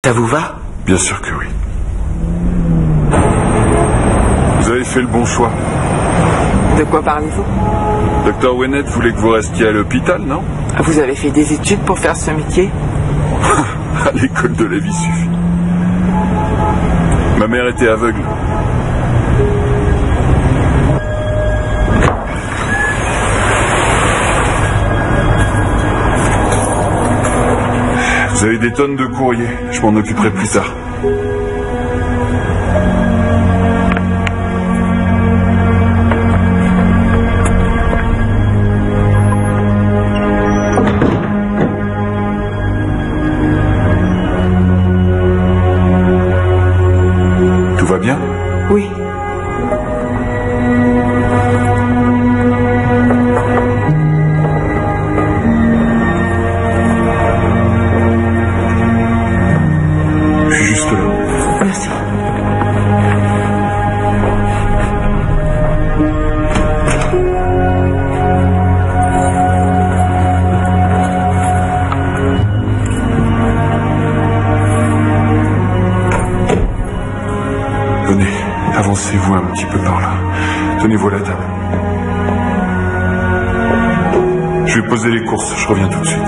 Ça vous va? Bien sûr que oui. Vous avez fait le bon choix. De quoi parlez-vous? Dr. Wennett voulait que vous restiez à l'hôpital, non? Vous avez fait des études pour faire ce métier? À l'école de la vie suffit. Ma mère était aveugle. Vous avez des tonnes de courriers. Je m'en occuperai plus tard. Tout va bien? Oui. Je suis juste là. Merci. Venez, avancez-vous un petit peu par là. Tenez-vous à la table. Je vais poser les courses, je reviens tout de suite.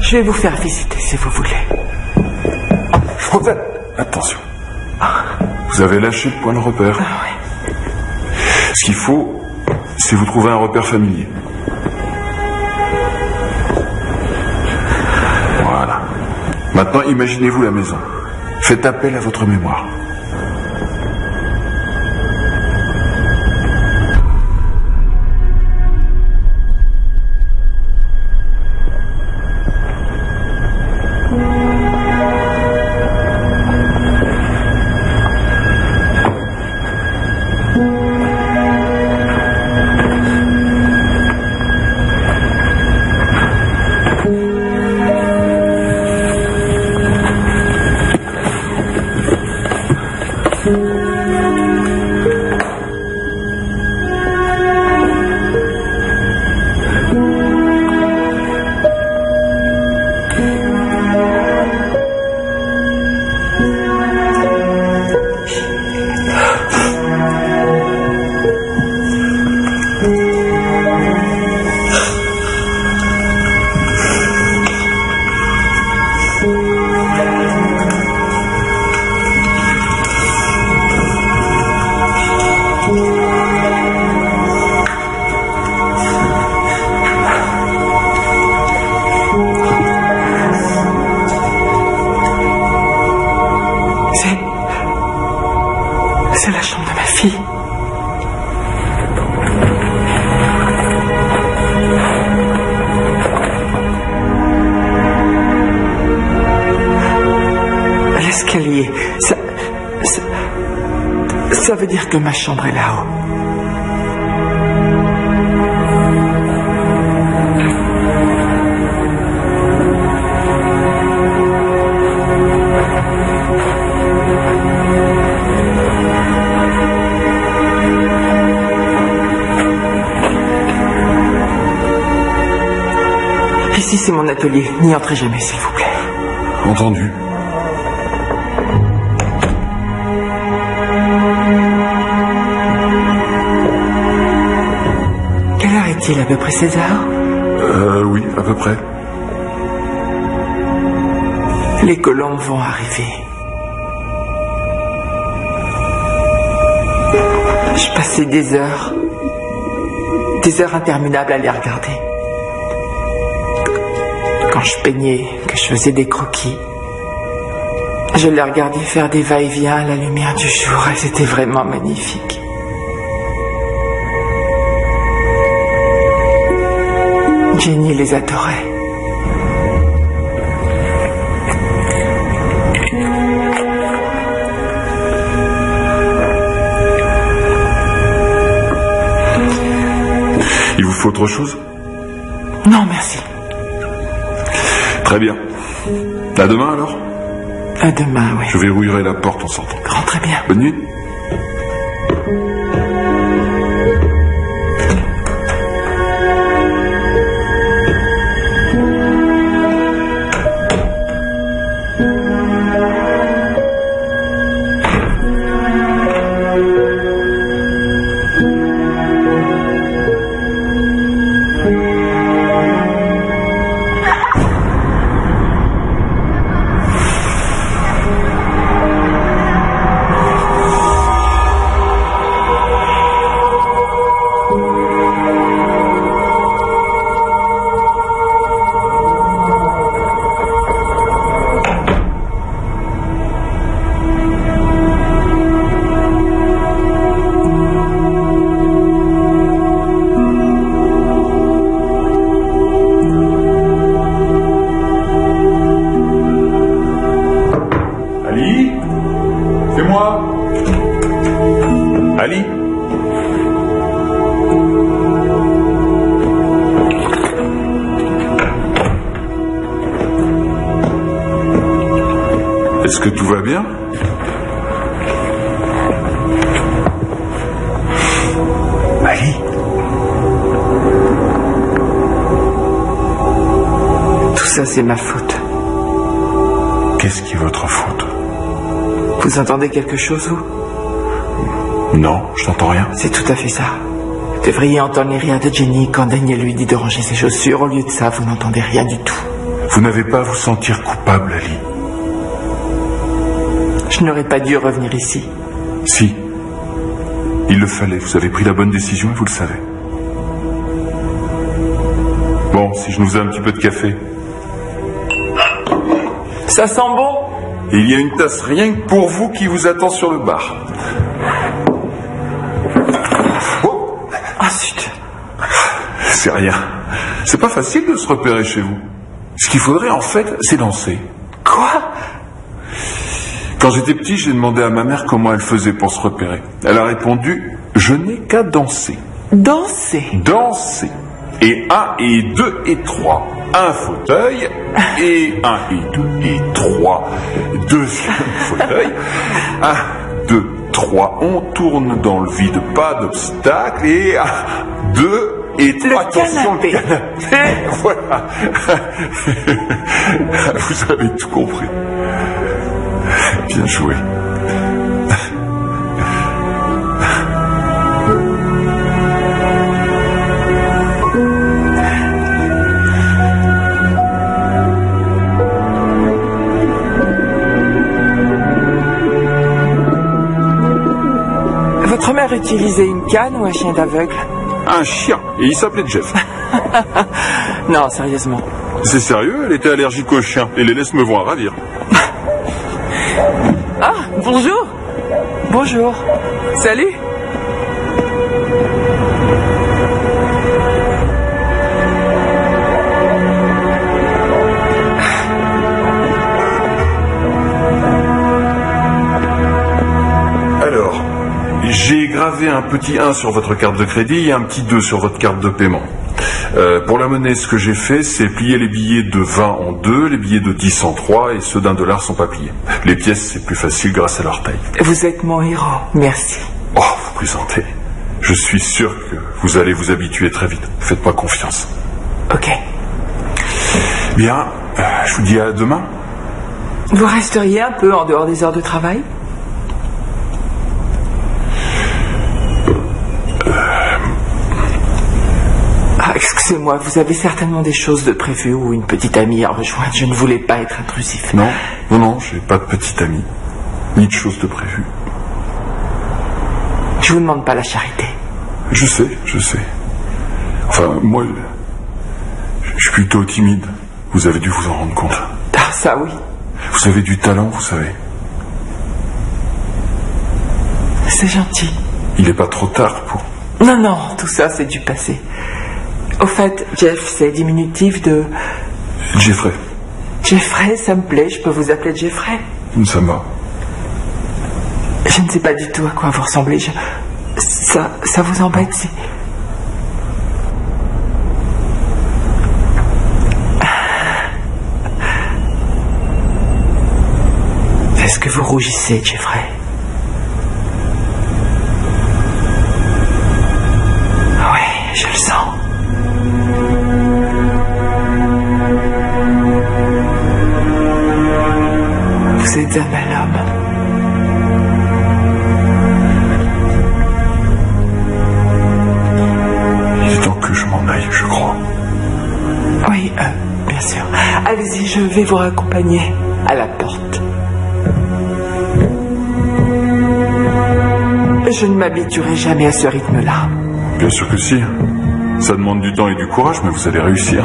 Je vais vous faire visiter si vous voulez. Attention. Vous avez lâché le point de repère. Ah oui. Ce qu'il faut, c'est vous trouver un repère familier. Voilà. Maintenant, imaginez-vous la maison. Faites appel à votre mémoire. C'est la chambre de ma fille. L'escalier, ça veut dire que ma chambre est là-haut. Ici, c'est mon atelier. N'y entrez jamais, s'il vous plaît. Entendu. Quelle heure est-il, à peu près 16 heures? Oui, à peu près. Les colombes vont arriver. Je passais des heures interminables à les regarder. Quand je peignais, que je faisais des croquis, je les regardais faire des va-et-vient à la lumière du jour et c'était vraiment magnifique. Jenny les adorait. faut autre chose? Non, merci. Très bien. À demain alors? À demain, oui. Je verrouillerai la porte en sortant. Rentrez bien. Bonne nuit. Ali? Est-ce que tout va bien? Ali? Tout ça, c'est ma faute. Qu'est-ce qui est votre faute? Vous entendez quelque chose, vous? Non, je n'entends rien. C'est tout à fait ça. Vous devriez entendre les rires de Jenny quand Daniel lui dit de ranger ses chaussures. Au lieu de ça, vous n'entendez rien du tout. Vous n'avez pas à vous sentir coupable, Ali. Je n'aurais pas dû revenir ici. Si. Il le fallait. Vous avez pris la bonne décision et vous le savez. Bon, si je nous faisais un petit peu de café. Ça sent bon? Et il y a une tasse rien que pour vous qui vous attend sur le bar. Oh! Ah, zut. C'est rien. C'est pas facile de se repérer chez vous. Ce qu'il faudrait en fait, c'est danser. Quoi? Quand j'étais petit, j'ai demandé à ma mère comment elle faisait pour se repérer. Elle a répondu, je n'ai qu'à danser. Danser? Danser. Et 1 et 2 et 3. Un fauteuil. Et 1 et 2 et 3. Deuxième fauteuil. 1, 2, 3. On tourne dans le vide, pas d'obstacle. Et 1, 2 et 3. Attention, le canapé. Voilà. Vous avez tout compris. Bien joué. Votre mère utilisait une canne ou un chien d'aveugle? Un chien. Et il s'appelait Jeff. Non, sérieusement. C'est sérieux, elle était allergique aux chiens. Et les laisse me voir ravir. Ah, bonjour. Bonjour. Salut. Alors, j'ai gravé un petit 1 sur votre carte de crédit et un petit 2 sur votre carte de paiement. Pour la monnaie, ce que j'ai fait, c'est plier les billets de 20 en 2, les billets de 10 en 3 et ceux d'$1 sont pas pliés. Les pièces, c'est plus facile grâce à leur taille. Vous êtes mon héros, merci. Oh, vous plaisantez. Je suis sûr que vous allez vous habituer très vite. Faites-moi confiance. Ok. Bien, je vous dis à demain. Vous resteriez un peu en dehors des heures de travail? Excusez-moi, vous avez certainement des choses de prévues ou une petite amie à rejoindre. Je ne voulais pas être intrusif. Non, non, non, j'ai pas de petite amie. Ni de choses de prévues. Je vous demande pas la charité. Je sais, je sais. Enfin, moi, je suis plutôt timide. Vous avez dû vous en rendre compte. Ah, ça oui. Vous avez du talent, vous savez. C'est gentil. Il n'est pas trop tard pour... Non, non, tout ça c'est du passé. Au fait, Jeff, c'est diminutif de... Jeffrey. Jeffrey, ça me plaît, je peux vous appeler Jeffrey. Ça me va. Je ne sais pas du tout à quoi vous ressemblez. Ça vous embête si... que vous rougissez, Jeffrey. Oui, je le sens. Vous êtes un bel homme. Il est temps que je m'en aille, je crois. Oui, bien sûr. Allez-y, je vais vous raccompagner à la porte. Je ne m'habituerai jamais à ce rythme-là. Bien sûr que si. Ça demande du temps et du courage, mais vous allez réussir.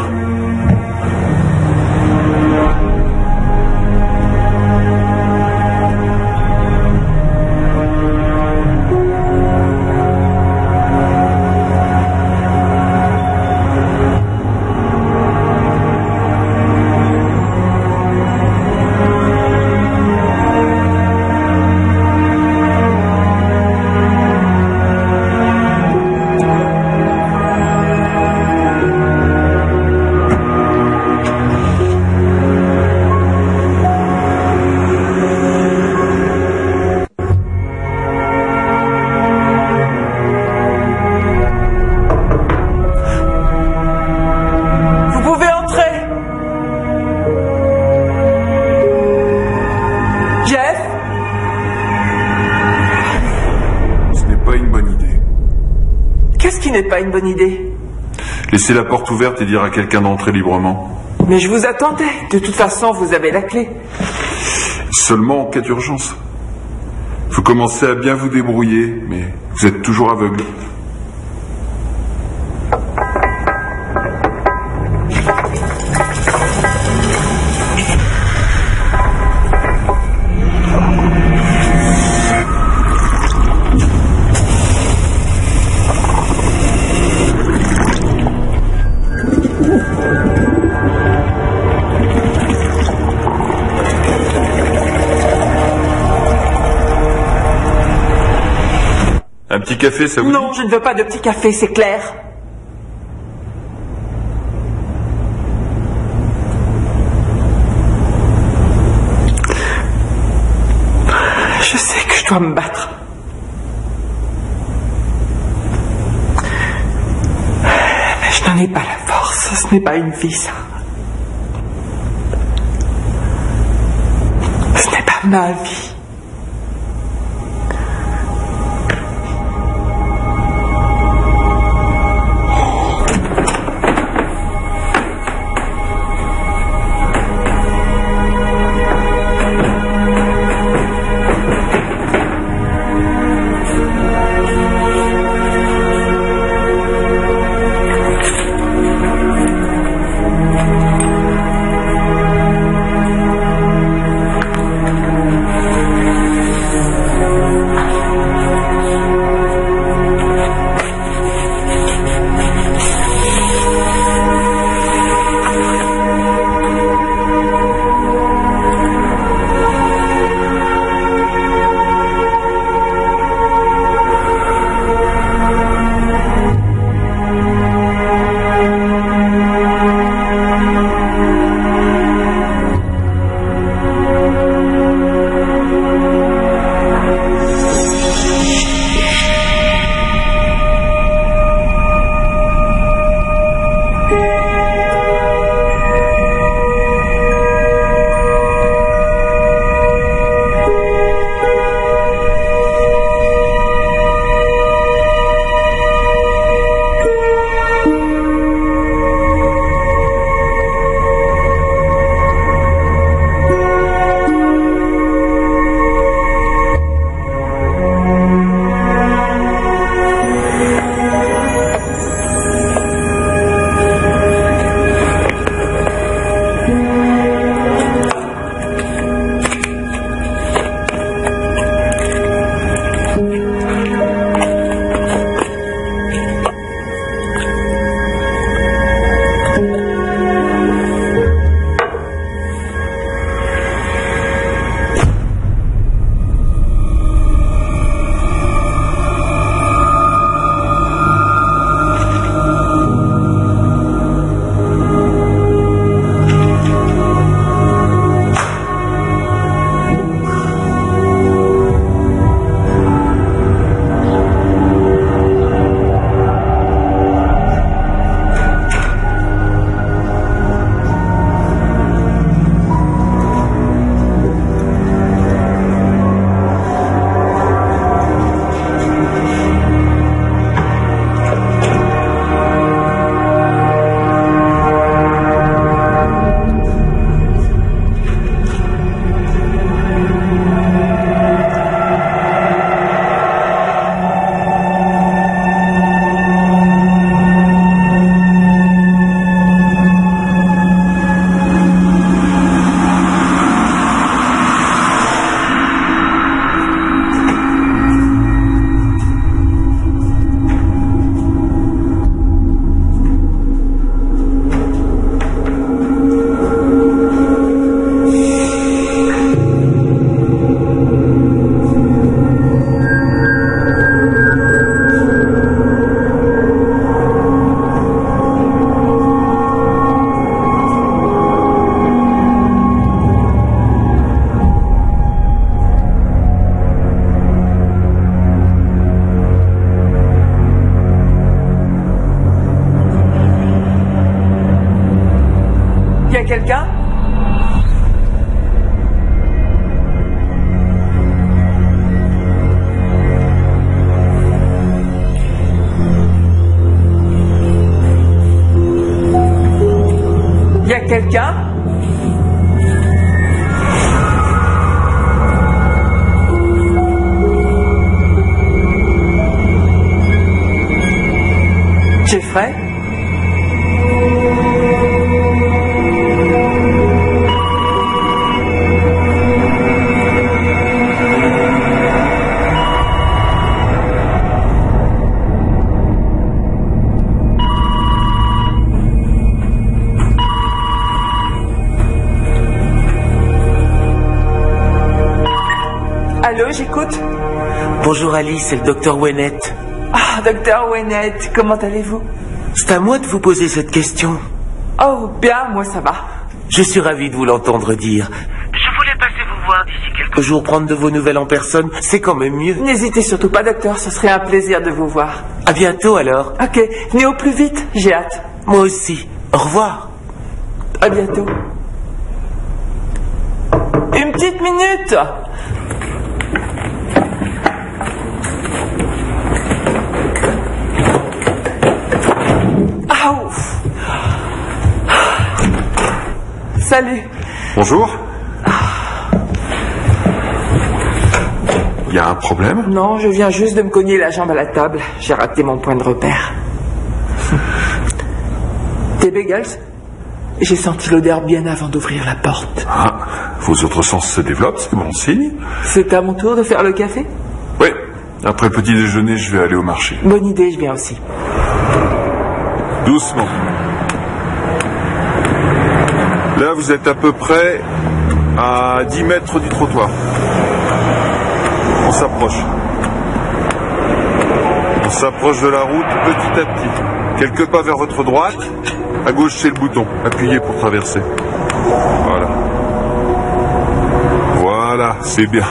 N'est pas une bonne idée. Laissez la porte ouverte et dire à quelqu'un d'entrer librement. Mais je vous attendais. De toute façon, vous avez la clé. Seulement en cas d'urgence. Vous commencez à bien vous débrouiller, mais vous êtes toujours aveugle. Un petit café, ça vous dit ? Non, je ne veux pas de petit café, c'est clair. Je sais que je dois me battre. Mais je n'en ai pas la force. Ce n'est pas une vie, ça. Ce n'est pas ma vie. quelqu'un? Y a quelqu'un? Jeffrey? Allô, j'écoute. Bonjour Alice, c'est le docteur Wennett. Ah, docteur Wennett, comment allez-vous? C'est à moi de vous poser cette question. Oh, bien, moi ça va. Je suis ravi de vous l'entendre dire. Je voulais passer vous voir d'ici quelques jours, prendre de vos nouvelles en personne. C'est quand même mieux. N'hésitez surtout pas, docteur, ce serait un plaisir de vous voir. À bientôt alors. Ok, venez au plus vite, j'ai hâte. Moi aussi. Au revoir. À bientôt. Une petite minute. Ah, ouf. Salut. Bonjour. Il y a un problème? Non, je viens juste de me cogner la jambe à la table. J'ai raté mon point de repère. Tes bagels? J'ai senti l'odeur bien avant d'ouvrir la porte. Ah, vos autres sens se développent, c'est bon signe. C'est à mon tour de faire le café? Oui, après le petit déjeuner, je vais aller au marché. Bonne idée, je viens aussi. Doucement. Là, vous êtes à peu près à 10 mètres du trottoir. On s'approche. On s'approche de la route petit à petit. Quelques pas vers votre droite. À gauche, c'est le bouton. Appuyez pour traverser. Voilà. Voilà, c'est bien.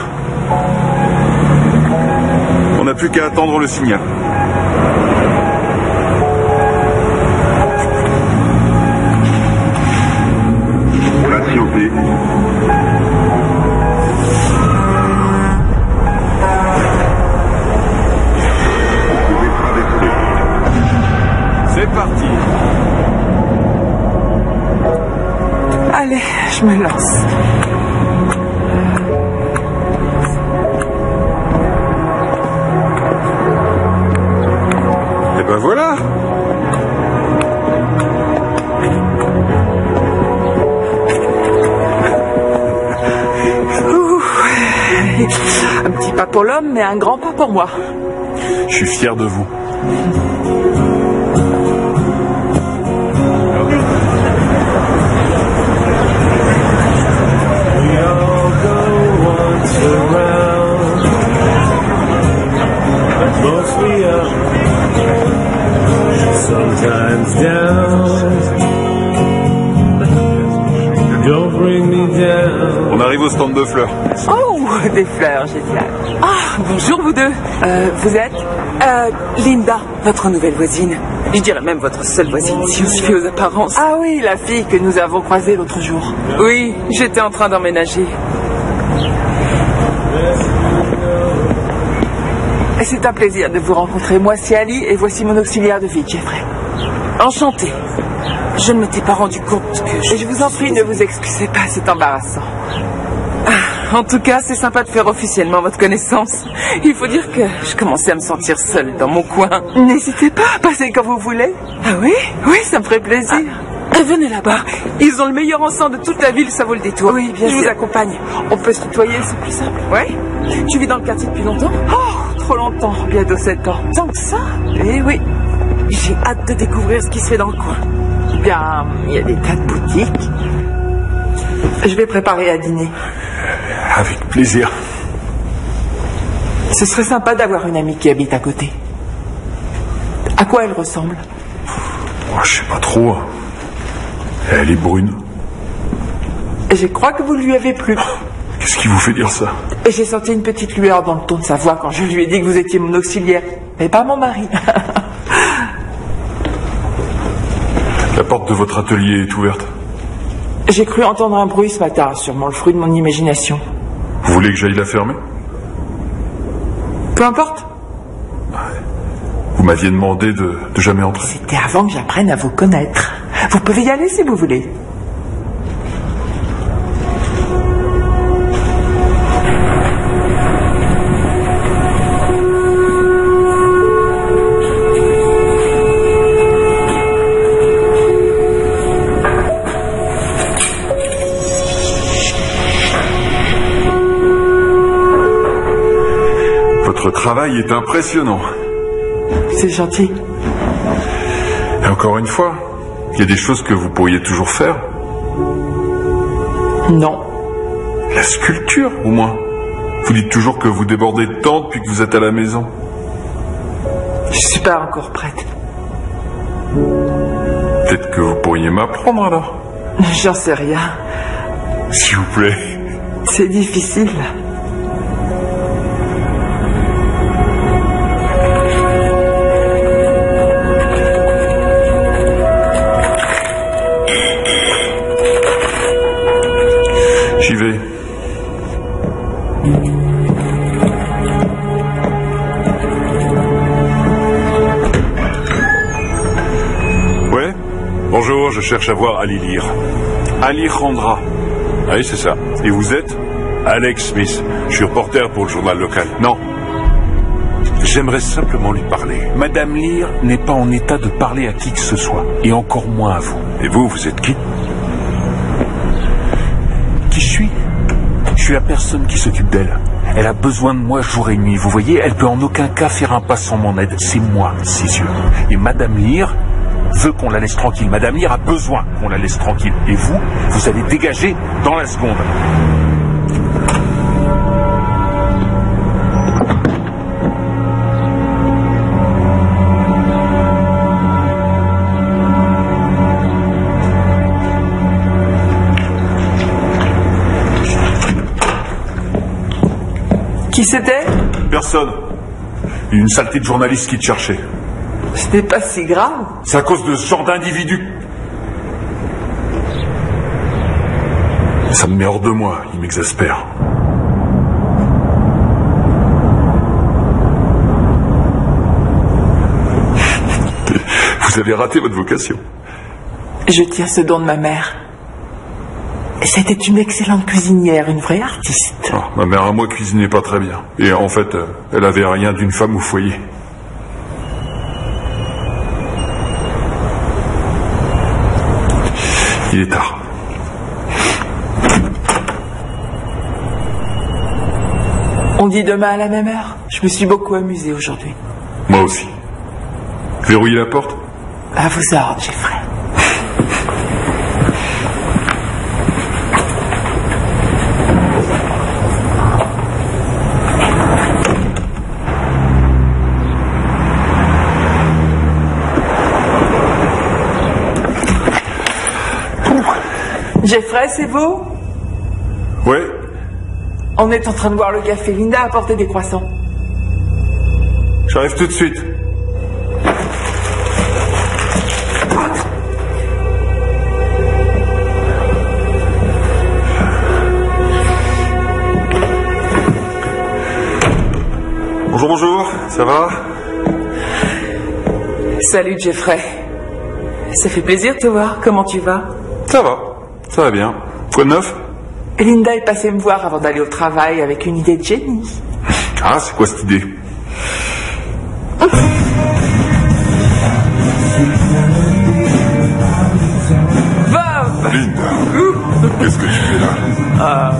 On n'a plus qu'à attendre le signal. Patientez. Vous pouvez traverser. C'est parti. Allez, je me lance. Et ben voilà. Un petit pas pour l'homme, mais un grand pas pour moi. Je suis fier de vous. Sometimes down. Don't bring me down. On arrive au stand de fleurs. Oh, des fleurs, génial. Ah, bonjour vous deux. Vous êtes? Linda, votre nouvelle voisine. Je dirais même votre seule voisine, si on se fie aux apparences. Ah oui, la fille que nous avons croisée l'autre jour. Oui, j'étais en train d'emménager. Et c'est un plaisir de vous rencontrer. Moi, c'est Ali et voici mon auxiliaire de vie, Jeffrey. Enchantée. Je ne m'étais pas rendu compte que Et je vous en prie, ne vous excusez pas, c'est embarrassant. En tout cas, c'est sympa de faire officiellement votre connaissance. Il faut dire que je commençais à me sentir seule dans mon coin. N'hésitez pas, passez quand vous voulez. Ah oui? Oui, ça me ferait plaisir. Venez là-bas. Ils ont le meilleur encens de toute la ville, ça vaut le détour. Oui, bien Je sûr. vous accompagne. On peut se tutoyer, c'est plus simple. Ouais? Tu vis dans le quartier depuis longtemps? Oh, trop longtemps, bientôt 7 ans. Tant que ça? Eh oui. J'ai hâte de découvrir ce qui se fait dans le coin. Bien, il y a des tas de boutiques. Je vais préparer à dîner. Avec plaisir. Ce serait sympa d'avoir une amie qui habite à côté. À quoi elle ressemble? Oh, je sais pas trop. Elle est brune. Je crois que vous lui avez plu. Qu'est-ce qui vous fait dire ça? Et j'ai senti une petite lueur dans le ton de sa voix quand je lui ai dit que vous étiez mon auxiliaire, mais pas mon mari. La porte de votre atelier est ouverte. J'ai cru entendre un bruit ce matin, sûrement le fruit de mon imagination. Vous voulez que j'aille la fermer? Peu importe. Vous m'aviez demandé de jamais entrer. C'était avant que j'apprenne à vous connaître. Vous pouvez y aller si vous voulez. Votre travail est impressionnant. C'est gentil. Et encore une fois, il y a des choses que vous pourriez toujours faire. Non. La sculpture, au moins. Vous dites toujours que vous débordez de temps depuis que vous êtes à la maison. Je suis pas encore prête. Peut-être que vous pourriez m'apprendre alors. J'en sais rien. S'il vous plaît. C'est difficile. J'y vais. Ouais. Bonjour, je cherche à voir Ali Lire. Ali Randra. Ah oui, c'est ça. Et vous êtes? Alex Smith. Je suis reporter pour le journal local. Non. J'aimerais simplement lui parler. Madame Lire n'est pas en état de parler à qui que ce soit, et encore moins à vous. Et vous, vous êtes qui? Qui je suis? Je suis la personne qui s'occupe d'elle. Elle a besoin de moi jour et nuit. Vous voyez, elle peut en aucun cas faire un pas sans mon aide. C'est moi, ses yeux. Et Madame Lire veut qu'on la laisse tranquille. Madame Lire a besoin qu'on la laisse tranquille. Et vous, vous allez dégager dans la seconde. Qui c'était? Personne. Une saleté de journaliste qui te cherchait. Ce n'est pas si grave. C'est à cause de ce genre d'individu. Ça me met hors de moi, il m'exaspère. Vous avez raté votre vocation. Je tiens ce don de ma mère. C'était une excellente cuisinière, une vraie artiste. Ah, ma mère à moi cuisinait pas très bien. Et en fait, elle avait rien d'une femme au foyer. Il est tard. On dit demain à la même heure. Je me suis beaucoup amusée aujourd'hui. Moi aussi. Verrouillez la porte? À vos ordres, Jeffrey. Jeffrey, c'est beau? Ouais. On est en train de boire le café. Linda a apporté des croissants. J'arrive tout de suite. Bonjour, bonjour. Ça va? Salut Jeffrey. Ça fait plaisir de te voir. Comment tu vas? Ça va. Ça va bien. Quoi de neuf? Linda est passée me voir avant d'aller au travail avec une idée de génie. Ah, c'est quoi cette idée? Bob! Linda, qu'est-ce que tu fais là?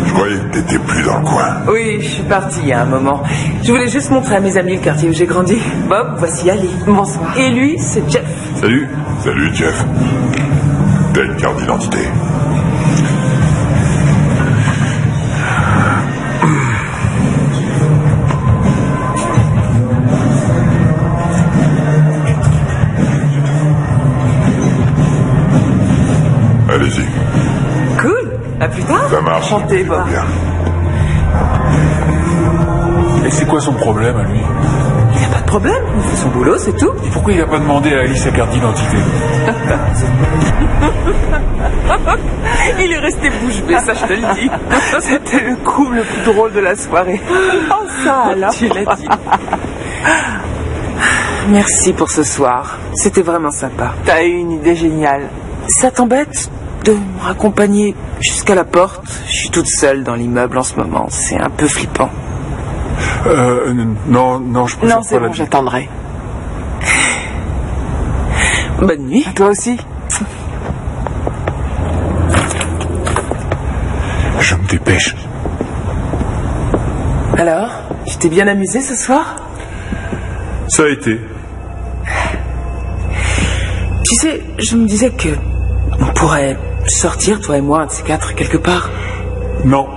Je voyais que t'étais plus dans le coin. Oui, je suis partie il y a un moment. Je voulais juste montrer à mes amis le quartier où j'ai grandi. Bob, voici Ali. Bonsoir. Et lui, c'est Jeff. Salut. Salut, Jeff. T'as une carte d'identité? Allez-y. Cool. À plus tard. Ça marche. Enchanté, Bob. Bien. Et c'est quoi son problème à lui? Il n'a pas problème, il fait son boulot, c'est tout. Et pourquoi il n'a pas demandé à Alice sa carte d'identité? Il est resté bouche bée, ça je te le dis. C'était le coup le plus drôle de la soirée. Oh ça alors. Tu l'as dit. Merci pour ce soir, c'était vraiment sympa. T'as eu une idée géniale. Ça t'embête de me raccompagner jusqu'à la porte? Je suis toute seule dans l'immeuble en ce moment, c'est un peu flippant. Non, je préfère Non, c'est pas bon, j'attendrai. Bonne nuit. À toi aussi. Je me dépêche. Alors, tu t'es bien amusé ce soir? Ça a été. Tu sais, je me disais que on pourrait sortir, toi et moi, un de ces quatre, quelque part. Non,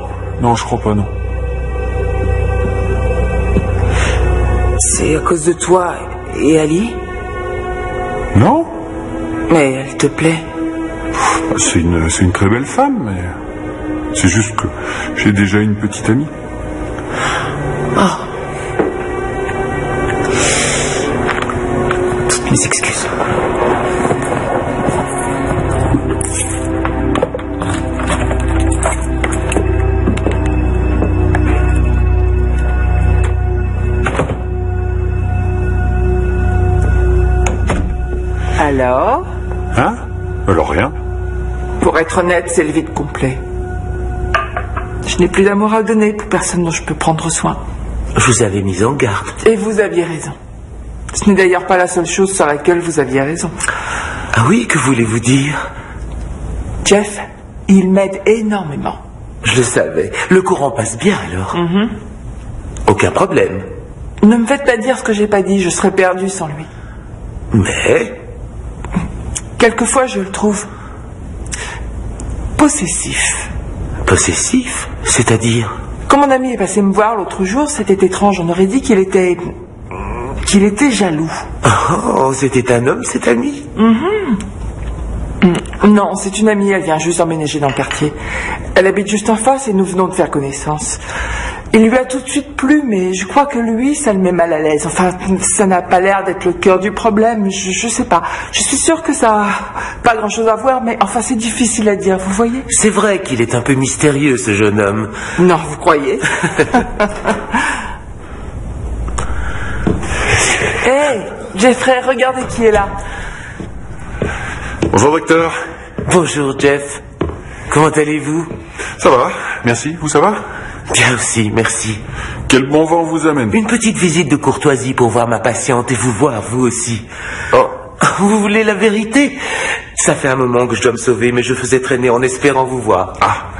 je crois pas, non. C'est à cause de toi et Ali? Non? Mais elle te plaît? C'est une très belle femme, mais c'est juste que j'ai déjà une petite amie. Oh. Toutes mes excuses. Alors? Hein? Alors rien. Pour être honnête, c'est le vide complet. Je n'ai plus d'amour à donner pour personne dont je peux prendre soin. Je vous avais mis en garde. Et vous aviez raison. Ce n'est d'ailleurs pas la seule chose sur laquelle vous aviez raison. Ah oui, que voulez-vous dire? Jeff, il m'aide énormément. Je le savais. Le courant passe bien alors. Aucun problème. Ne me faites pas dire ce que j'ai pas dit, je serais perdu sans lui. Mais... Quelquefois, je le trouve possessif. Possessif? C'est-à-dire? Quand mon ami est passé me voir l'autre jour, c'était étrange. On aurait dit qu'il était jaloux. Oh, c'était un homme, cet ami? Non, c'est une amie, elle vient juste emménager dans le quartier. Elle habite juste en face et nous venons de faire connaissance. Il lui a tout de suite plu, mais je crois que lui, ça le met mal à l'aise. Enfin, ça n'a pas l'air d'être le cœur du problème, je sais pas. Je suis sûre que ça a pas grand-chose à voir, mais enfin, c'est difficile à dire, vous voyez? C'est vrai qu'il est un peu mystérieux, ce jeune homme. Non, vous croyez? Hey, Jeffrey, regardez qui est là. Bonjour docteur. Bonjour, Jeff. Comment allez-vous? Ça va, merci. Vous ça va? Bien aussi, merci. Quel bon vent vous amène? Une petite visite de courtoisie pour voir ma patiente et vous voir, vous aussi. Oh. Vous voulez la vérité? Ça fait un moment que je dois me sauver, mais je faisais traîner en espérant vous voir. Ah,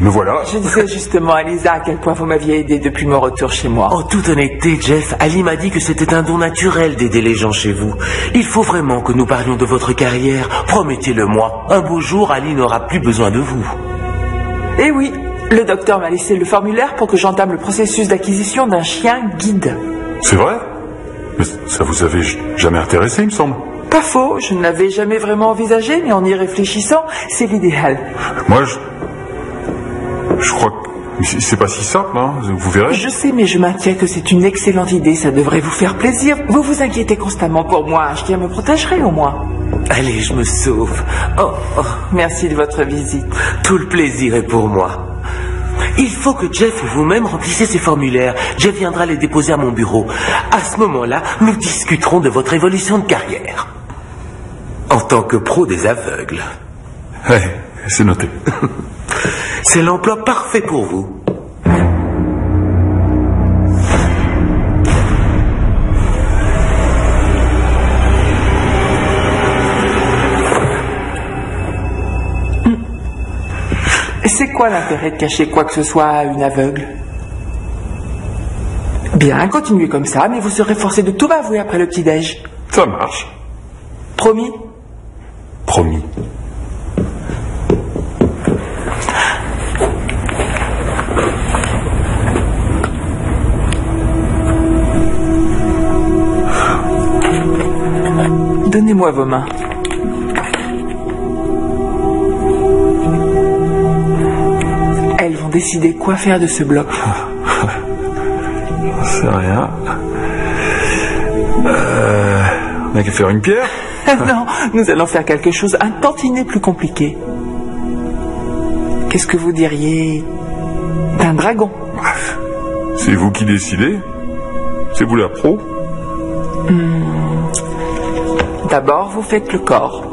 me voilà. Je disais justement à Lisa à quel point vous m'aviez aidé depuis mon retour chez moi. En toute honnêteté, Jeff, Ali m'a dit que c'était un don naturel d'aider les gens chez vous. Il faut vraiment que nous parlions de votre carrière. Promettez-le-moi. Un beau jour, Ali n'aura plus besoin de vous. Eh oui, le docteur m'a laissé le formulaire pour que j'entame le processus d'acquisition d'un chien guide. C'est vrai? Mais ça vous avait jamais intéressé, il me semble. Pas faux, je ne l'avais jamais vraiment envisagé, mais en y réfléchissant, c'est l'idéal. Moi, je crois que c'est pas si simple, hein. Vous verrez. Je sais, mais je maintiens que c'est une excellente idée, ça devrait vous faire plaisir. Vous vous inquiétez constamment pour moi, un chien me protégerait au moins. Allez, je me sauve. Oh, merci de votre visite. Tout le plaisir est pour moi. Il faut que Jeff et vous-même remplissiez ces formulaires. Jeff viendra les déposer à mon bureau. À ce moment-là, nous discuterons de votre évolution de carrière. En tant que pro des aveugles. Ouais, c'est noté. C'est l'emploi parfait pour vous. C'est quoi l'intérêt de cacher quoi que ce soit à une aveugle? Bien, continuez comme ça, mais vous serez forcé de tout m'avouer après le petit-déj. Ça marche. Promis? Promis. Donnez-moi vos mains. Elles vont décider quoi faire de ce bloc. C'est rien. On n'a qu'à faire une pierre. Non, nous allons faire quelque chose un tantinet plus compliqué. Qu'est-ce que vous diriez d'un dragon? C'est vous qui décidez. C'est vous la pro. D'abord, vous faites le corps.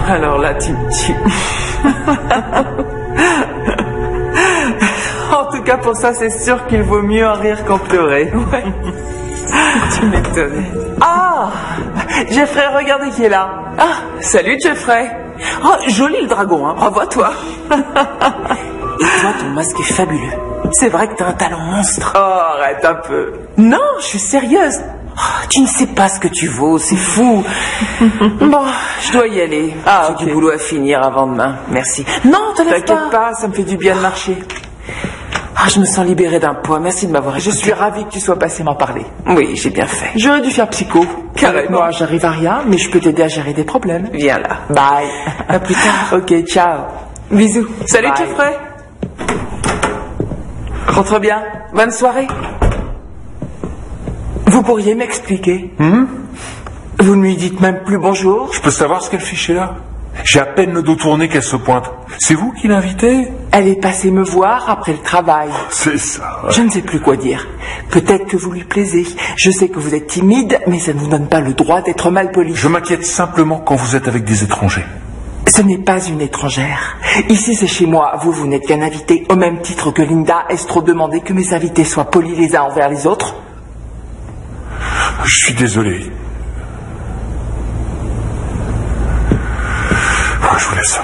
Alors là, tu me tues. En tout cas, pour ça, c'est sûr qu'il vaut mieux en rire qu'en pleurer. Ouais. Tu m'étonnes. Ah, Jeffrey, regardez qui est là. Ah, salut Jeffrey. Oh, joli le dragon, hein. Bravo à toi. Et toi, ton masque est fabuleux. C'est vrai que t'as un talent monstre. Oh, arrête un peu. Non, je suis sérieuse. Oh, tu ne sais pas ce que tu vaux, c'est fou. Bon, je dois y aller. Ah, J'ai ok. du boulot à finir avant demain. Merci. Non, te lève T'inquiète pas, ça me fait du bien de marcher. Ah, je me sens libérée d'un poids. Merci de m'avoir Je écouté. suis ravie que tu sois passé m'en parler. Oui, j'ai bien fait. J'aurais dû faire psycho. Carrément. Avec moi, j'arrive à rien, mais je peux t'aider à gérer des problèmes. Viens là. Bye. À plus tard. Ok, ciao. Bisous. Salut Bye. Jeffrey. Rentre bien. Bonne soirée. Vous pourriez m'expliquer? Vous ne lui dites même plus bonjour? Je peux savoir ce qu'elle fichait là? J'ai à peine le dos tourné qu'elle se pointe. C'est vous qui l'invitez? Elle est passée me voir après le travail. C'est ça. Ouais. Je ne sais plus quoi dire. Peut-être que vous lui plaisez. Je sais que vous êtes timide, mais ça ne vous donne pas le droit d'être mal poli. Je m'inquiète simplement quand vous êtes avec des étrangers. Ce n'est pas une étrangère. Ici, c'est chez moi. Vous n'êtes qu'un invité au même titre que Linda. Est-ce trop demander que mes invités soient polis les uns envers les autres? Je suis désolé. Je vous laisse.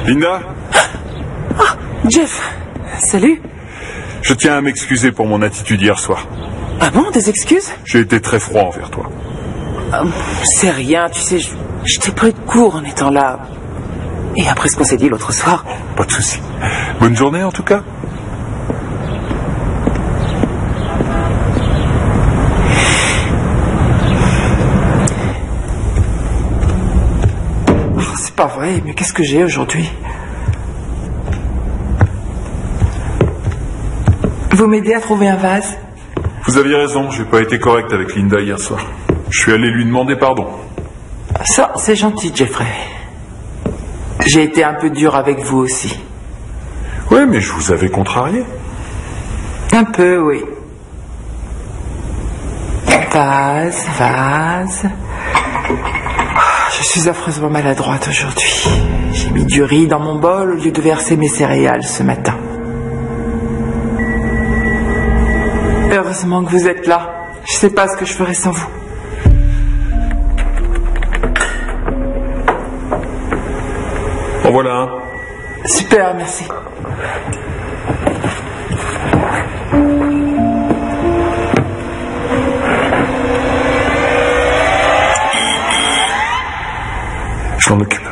Linda, Jeff, salut. je tiens à m'excuser pour mon attitude hier soir. Ah bon, des excuses? J'ai été très froid envers toi. C'est rien, tu sais, je t'ai pris de court en étant là. Et après ce qu'on s'est dit l'autre soir. Pas de souci. Bonne journée en tout cas. Oh, c'est pas vrai, mais qu'est-ce que j'ai aujourd'hui? Vous m'aidez à trouver un vase? Vous aviez raison, j'ai pas été correct avec Linda hier soir. Je suis allé lui demander pardon. Ça, c'est gentil, Jeffrey. J'ai été un peu dur avec vous aussi. Ouais, mais je vous avais contrarié. Un peu, oui. Vase. Je suis affreusement maladroite aujourd'hui. J'ai mis du riz dans mon bol au lieu de verser mes céréales ce matin. Heureusement que vous êtes là. Je sais pas ce que je ferais sans vous. En voilà un. Super, merci. Je m'en occupe.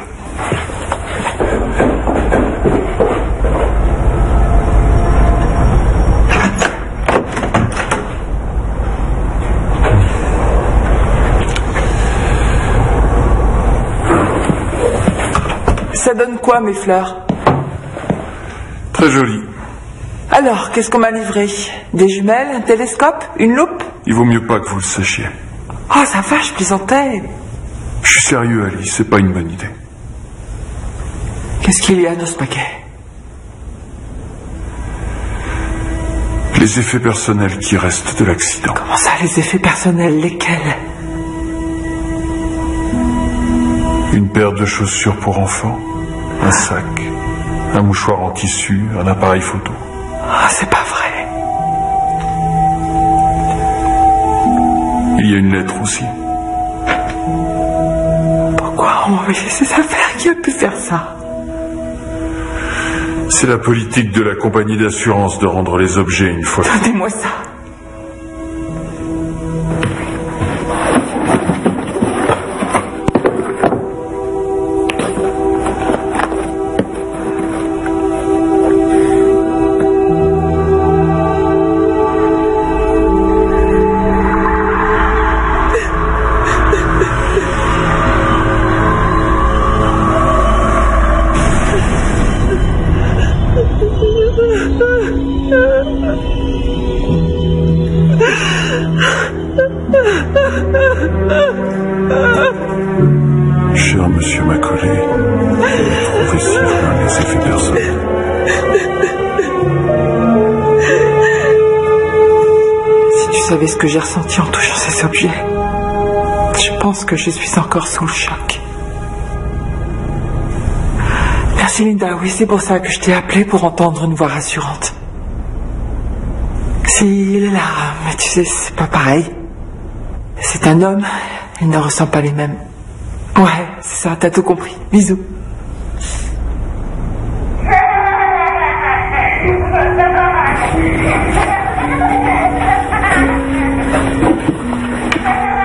Ça donne quoi, mes fleurs? Très joli. Alors, qu'est-ce qu'on m'a livré? Des jumelles, un télescope, une loupe? Il vaut mieux pas que vous le sachiez. Oh, ça va, je plaisantais. Je suis sérieux, Alice, c'est pas une bonne idée. Qu'est-ce qu'il y a dans ce paquet? Les effets personnels qui restent de l'accident. Comment ça, les effets personnels? Lesquels? Une paire de chaussures pour enfants, un sac, un mouchoir en tissu, un appareil photo. Ah, c'est pas vrai. Il y a une lettre aussi. Pourquoi on m'a envoyé ces affaires? Qui a pu faire ça? C'est la politique de la compagnie d'assurance de rendre les objets une fois. Donnez-moi ça. Cher monsieur Macaulay, trouvez si loin les effets personnels. Si tu savais ce que j'ai ressenti en touchant ces objets, je pense que je suis encore sous le choc. Merci Linda, oui, c'est pour ça que je t'ai appelé, pour entendre une voix rassurante. Si, il est là, mais tu sais, c'est pas pareil. C'est un homme, il ne ressent pas les mêmes. Ouais, c'est ça, t'as tout compris. Bisous.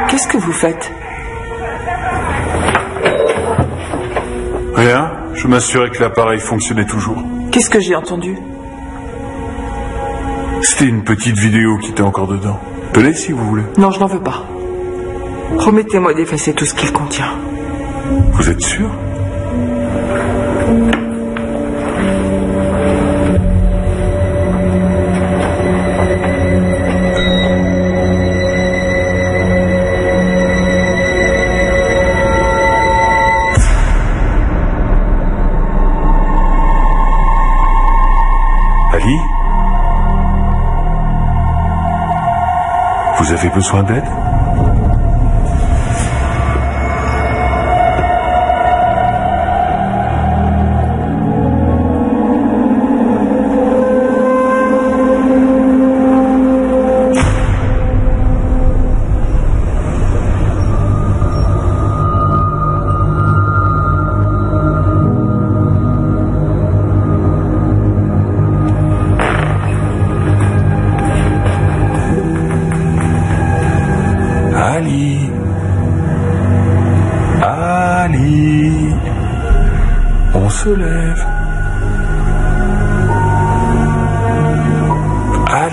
Qu'est-ce que vous faites? Rien, je m'assurais que l'appareil fonctionnait toujours. Qu'est-ce que j'ai entendu? C'était une petite vidéo qui était encore dedans. Tenez si vous voulez. Non, je n'en veux pas. Promettez-moi d'effacer tout ce qu'il contient. Vous êtes sûr? Ali? Vous avez besoin d'aide?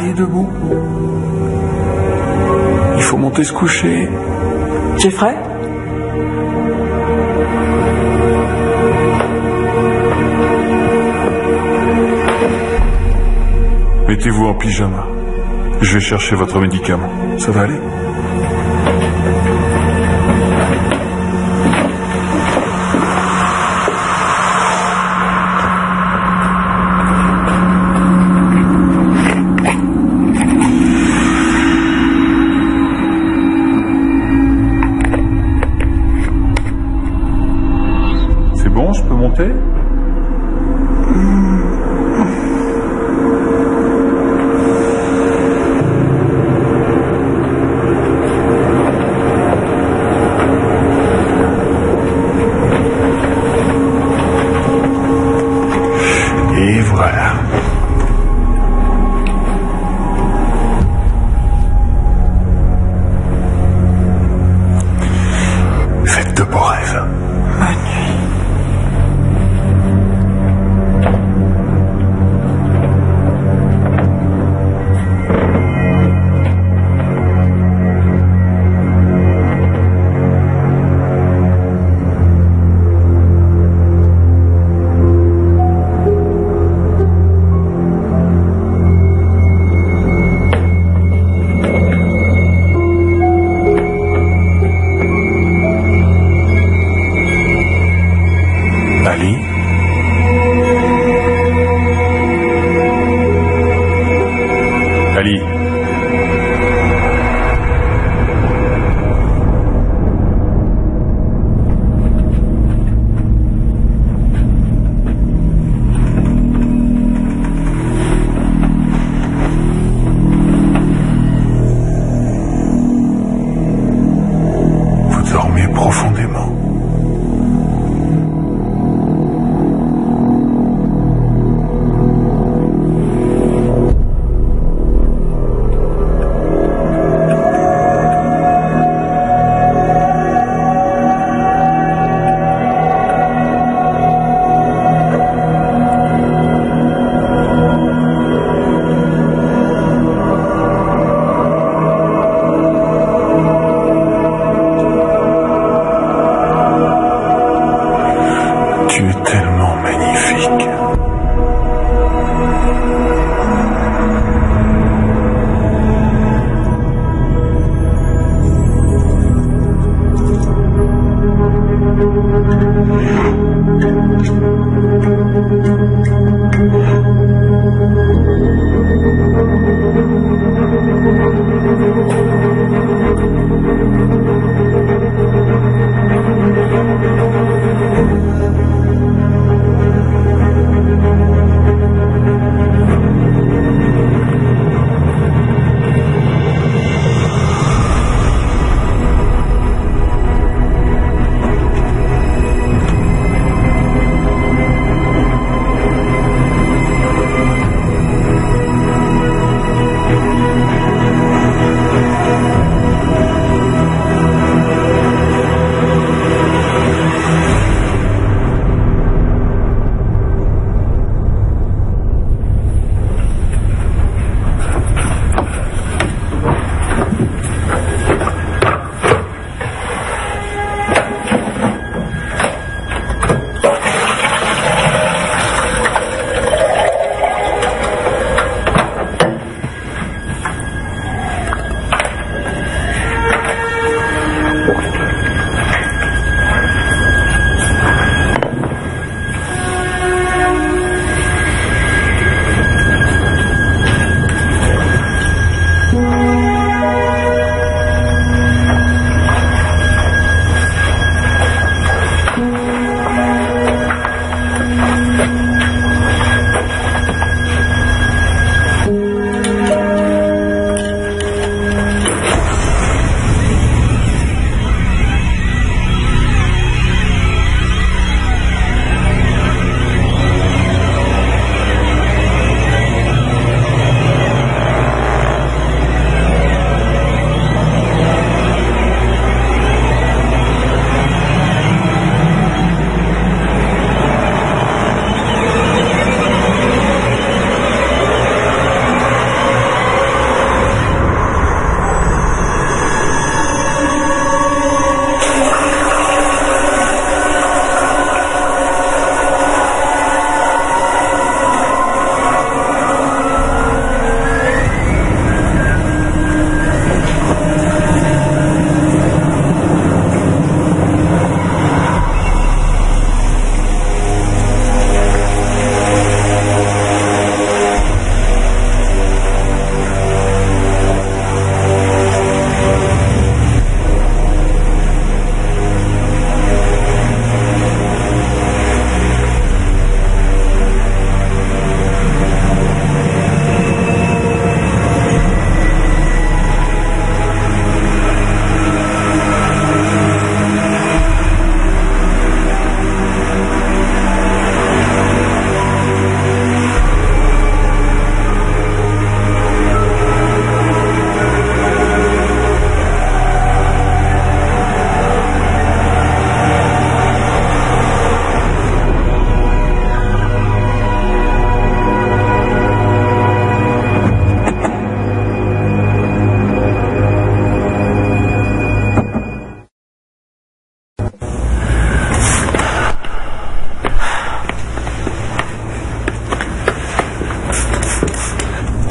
marié debout. Il faut monter se coucher. Jeffrey? Mettez-vous en pyjama. Je vais chercher votre médicament. Ça va aller? C'est bon, je peux monter? Et voilà. Faites de beaux rêves. Bonne nuit.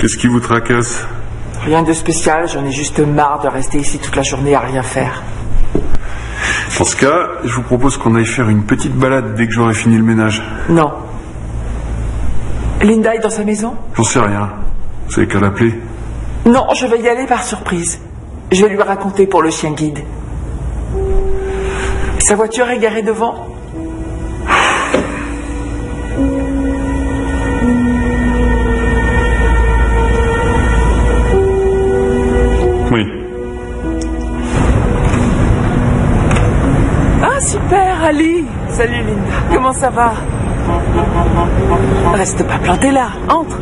Qu'est-ce qui vous tracasse? Rien de spécial, j'en ai juste marre de rester ici toute la journée à rien faire. Dans ce cas, je vous propose qu'on aille faire une petite balade dès que j'aurai fini le ménage. Non. Linda est dans sa maison? J'en sais rien. Vous savez qu'à l'appeler? Non, je vais y aller par surprise. Je vais lui raconter pour le chien guide. Sa voiture est garée devant? Oui. Ah, super, Ali. Salut, Linda. Comment ça va? Reste pas planté là. Entre.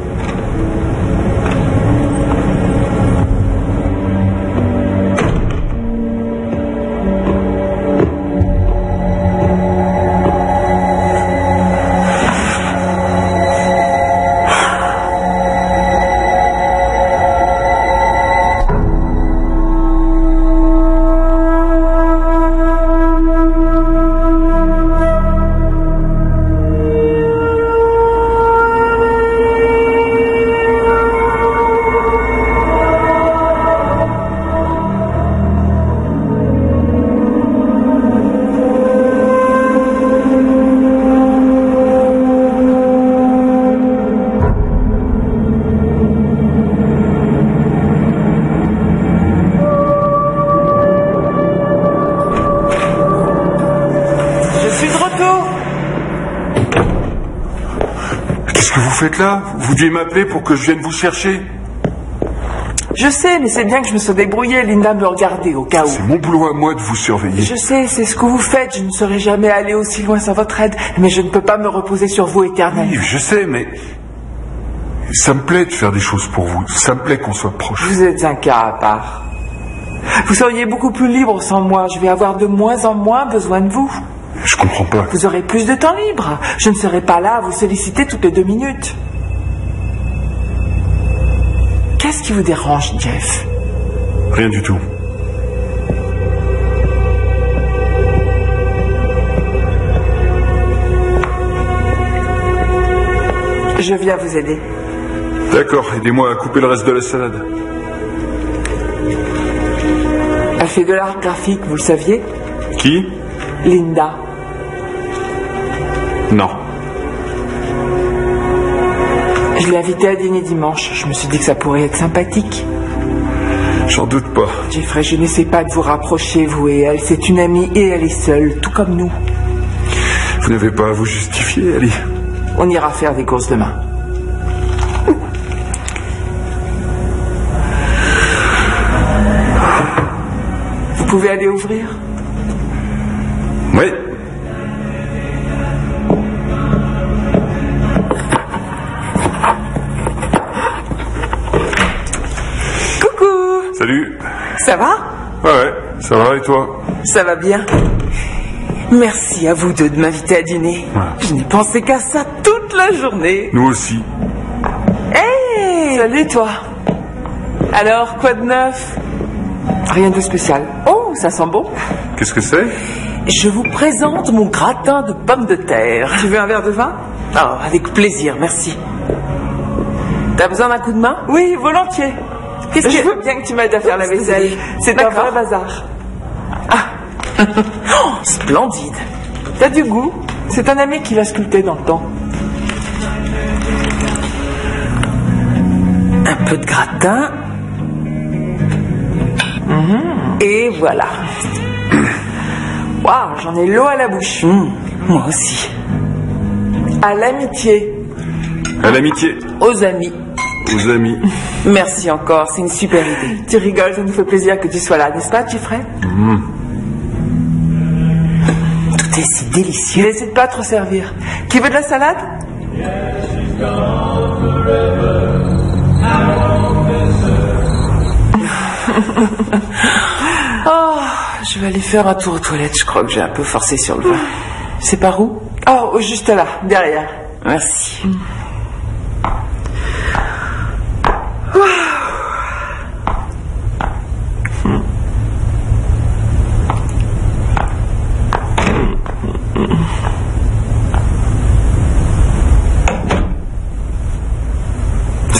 Faites là? Vous deviez m'appeler pour que je vienne vous chercher. Je sais, mais c'est bien que je me sois débrouillée. Linda me regardait au cas où. C'est mon boulot à moi de vous surveiller. Je sais, c'est ce que vous faites. Je ne serai jamais allée aussi loin sans votre aide. Mais je ne peux pas me reposer sur vous éternellement. Oui, je sais, mais ça me plaît de faire des choses pour vous. Ça me plaît qu'on soit proches. Vous êtes un cas à part. Vous seriez beaucoup plus libre sans moi. Je vais avoir de moins en moins besoin de vous. Je comprends pas. Vous aurez plus de temps libre. Je ne serai pas là à vous solliciter toutes les 2 minutes. Qu'est-ce qui vous dérange, Jeff? Rien du tout. Je viens vous aider. D'accord, aidez-moi à couper le reste de la salade. Elle fait de l'art graphique, vous le saviez? Qui? Linda. Non. Je l'ai invitée à dîner dimanche. Je me suis dit que ça pourrait être sympathique. J'en doute pas. Jeffrey, je n'essaie pas de vous rapprocher, vous et elle. C'est une amie et elle est seule, tout comme nous. Vous n'avez pas à vous justifier, Ali. On ira faire des courses demain. Vous pouvez aller ouvrir? Oui. Coucou. Salut. Ça va? Ouais, ça va et toi? Ça va bien. Merci à vous deux de m'inviter à dîner. Ouais. Je n'ai pensé qu'à ça toute la journée. Nous aussi. Hey! Salut toi. Alors, quoi de neuf? Rien de spécial. Oh, ça sent bon. Qu'est-ce que c'est? Je vous présente mon gratin de pommes de terre. Tu veux un verre de vin? Oh, avec plaisir, merci. T'as besoin d'un coup de main? Oui, volontiers. Je veux bien que tu m'aides à faire la vaisselle. C'est un D'accord. vrai bazar. Oh, splendide. T'as du goût. C'est un ami qui l'a sculpté dans le temps. Un peu de gratin. Et voilà. Waouh, j'en ai l'eau à la bouche. Moi aussi. À l'amitié. À l'amitié. Aux amis. Aux amis. Merci encore, c'est une super idée. Tu rigoles, ça nous fait plaisir que tu sois là, n'est-ce pas, Jeffrey? Tout est si délicieux. N'hésite pas à te resservir. Qui veut de la salade? Oh, je vais aller faire un tour aux toilettes. Je crois que j'ai un peu forcé sur le vin. C'est par où? Oh, juste là, derrière. Merci.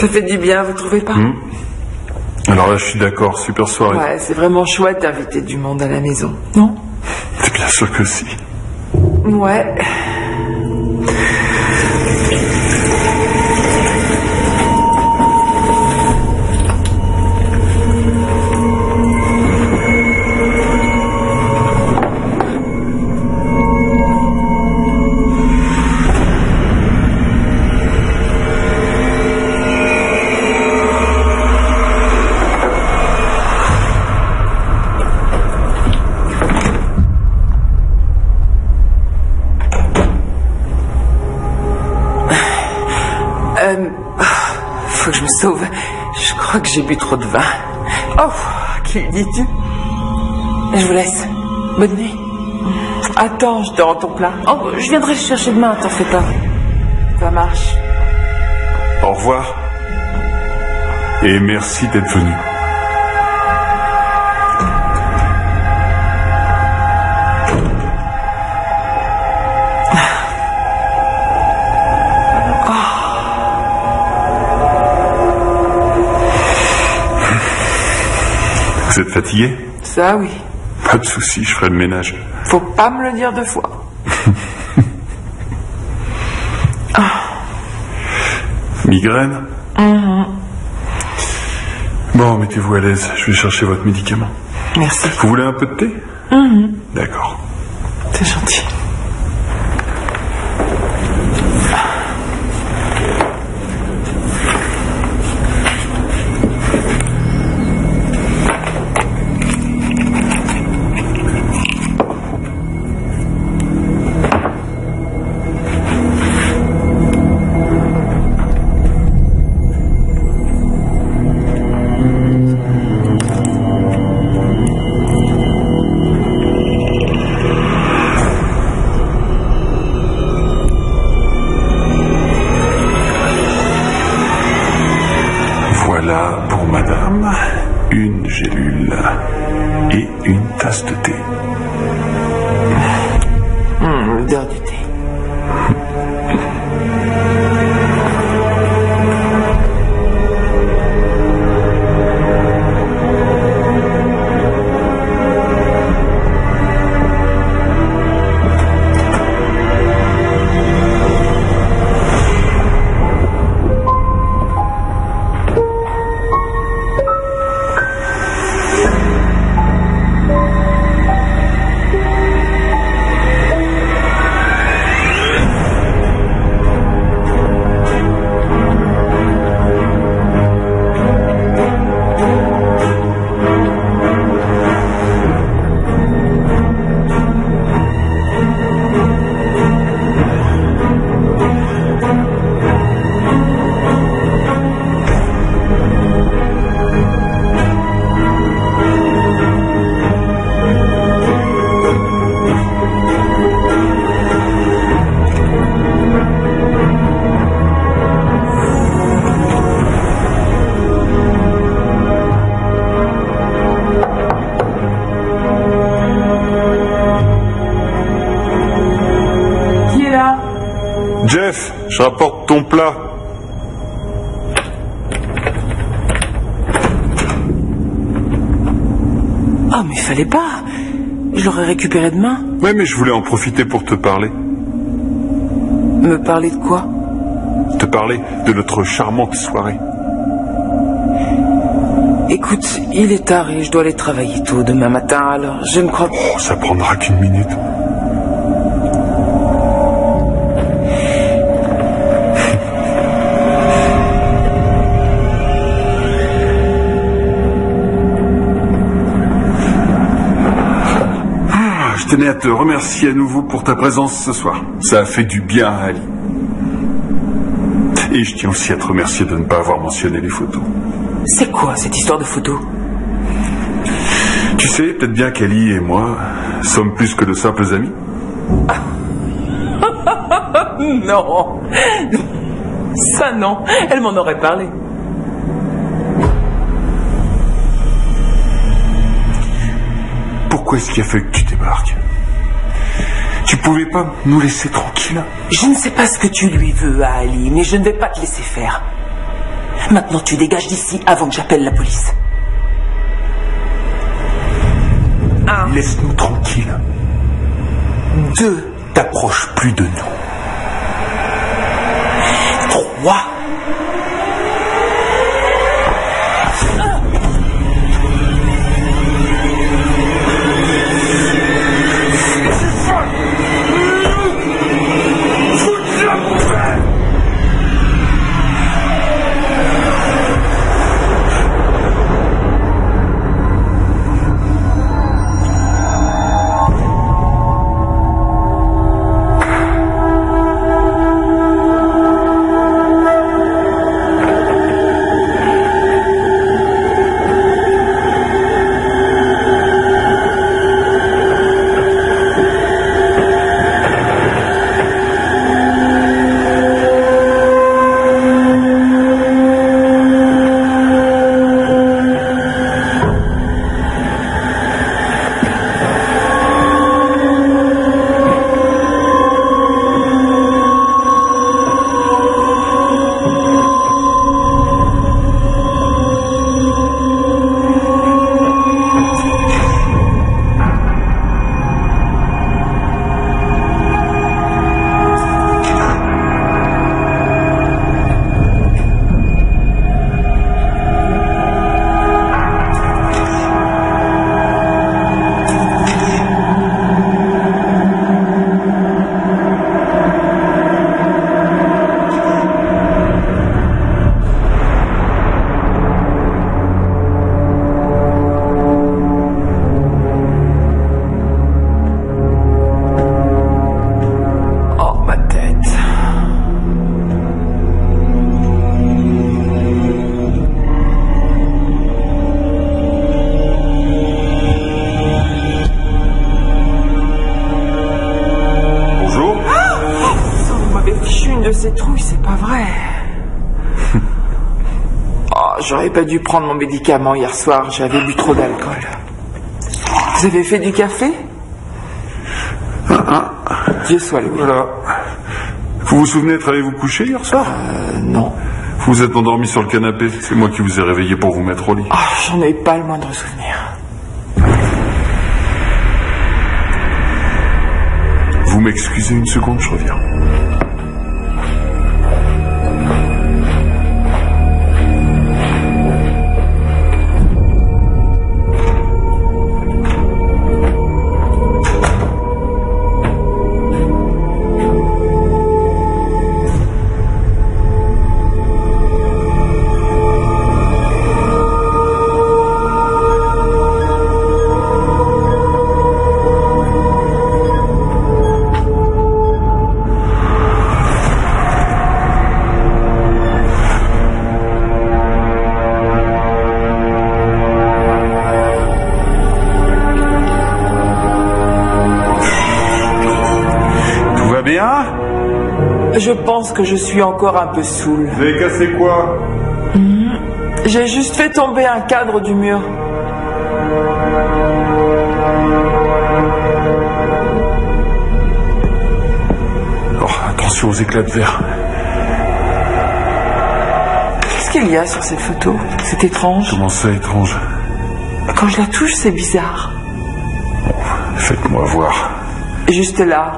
Ça fait du bien, vous trouvez pas? Alors là, je suis d'accord, super soirée. Ouais, c'est vraiment chouette d'inviter du monde à la maison, non? C'est bien sûr que si. Ouais. Faut que je me sauve. Je crois que j'ai bu trop de vin. Oh, qui lui dis-tu? Je vous laisse. Bonne nuit. Attends, je te rends ton plat. Oh, je viendrai le chercher demain, t'en fais pas. Ça marche. Au revoir. Et merci d'être venu. Vous êtes fatigué? Ça, oui. Pas de souci, je ferai le ménage. Faut pas me le dire 2 fois. Migraine? Bon, mettez-vous à l'aise, je vais chercher votre médicament. Merci. Vous voulez un peu de thé? D'accord. C'est gentil. Voilà pour madame, une gélule et une tasse de thé. L'odeur du thé. Jeff, je rapporte ton plat. Oh, mais fallait pas. Je l'aurais récupéré demain. Ouais, mais je voulais en profiter pour te parler. Me parler de quoi? Te parler de notre charmante soirée. Écoute, il est tard et je dois aller travailler tôt demain matin, alors je ne crois pas... Oh, ça prendra qu'une minute. Je tenais à te remercier à nouveau pour ta présence ce soir. Ça a fait du bien à Ali. Et je tiens aussi à te remercier de ne pas avoir mentionné les photos. C'est quoi cette histoire de photo? Tu sais peut-être bien qu'Ali et moi sommes plus que de simples amis. Non. Ça non. Elle m'en aurait parlé. Pourquoi est-ce qu'il a fallu que tu débarques? Tu pouvais pas nous laisser tranquilles? Je ne sais pas ce que tu lui veux à Ali, mais je ne vais pas te laisser faire. Maintenant, tu dégages d'ici avant que j'appelle la police. 1. Laisse-nous tranquilles. 2. T'approches plus de nous. 3. De ces trouilles, c'est pas vrai. Oh, j'aurais pas dû prendre mon médicament hier soir, j'avais bu trop d'alcool. Vous avez fait du café? Dieu soit loué. Voilà. Vous vous souvenez d'être allé vous coucher hier soir? Non. Vous vous êtes endormi sur le canapé. C'est moi qui vous ai réveillé pour vous mettre au lit. Oh, j'en ai pas le moindre souvenir. Vous m'excusez une seconde, je reviens. Je pense que je suis encore un peu saoul. Vous avez cassé quoi? J'ai juste fait tomber un cadre du mur. Oh, attention aux éclats de verre. Qu'est-ce qu'il y a sur cette photo? C'est étrange. Comment ça, étrange? Quand je la touche, c'est bizarre. Faites-moi voir. Juste là.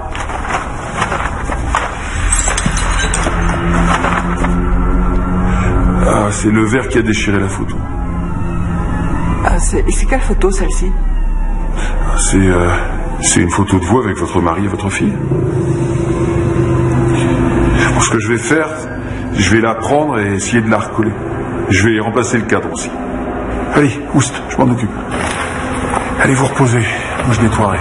Ah, c'est le verre qui a déchiré la photo. Ah, c'est quelle photo, celle-ci? C'est une photo de vous avec votre mari et votre fille. Bon, ce que je vais faire, je vais la prendre et essayer de la recoller. Je vais remplacer le cadre aussi. Allez, oust, je m'en occupe. Allez vous reposer, moi je nettoierai.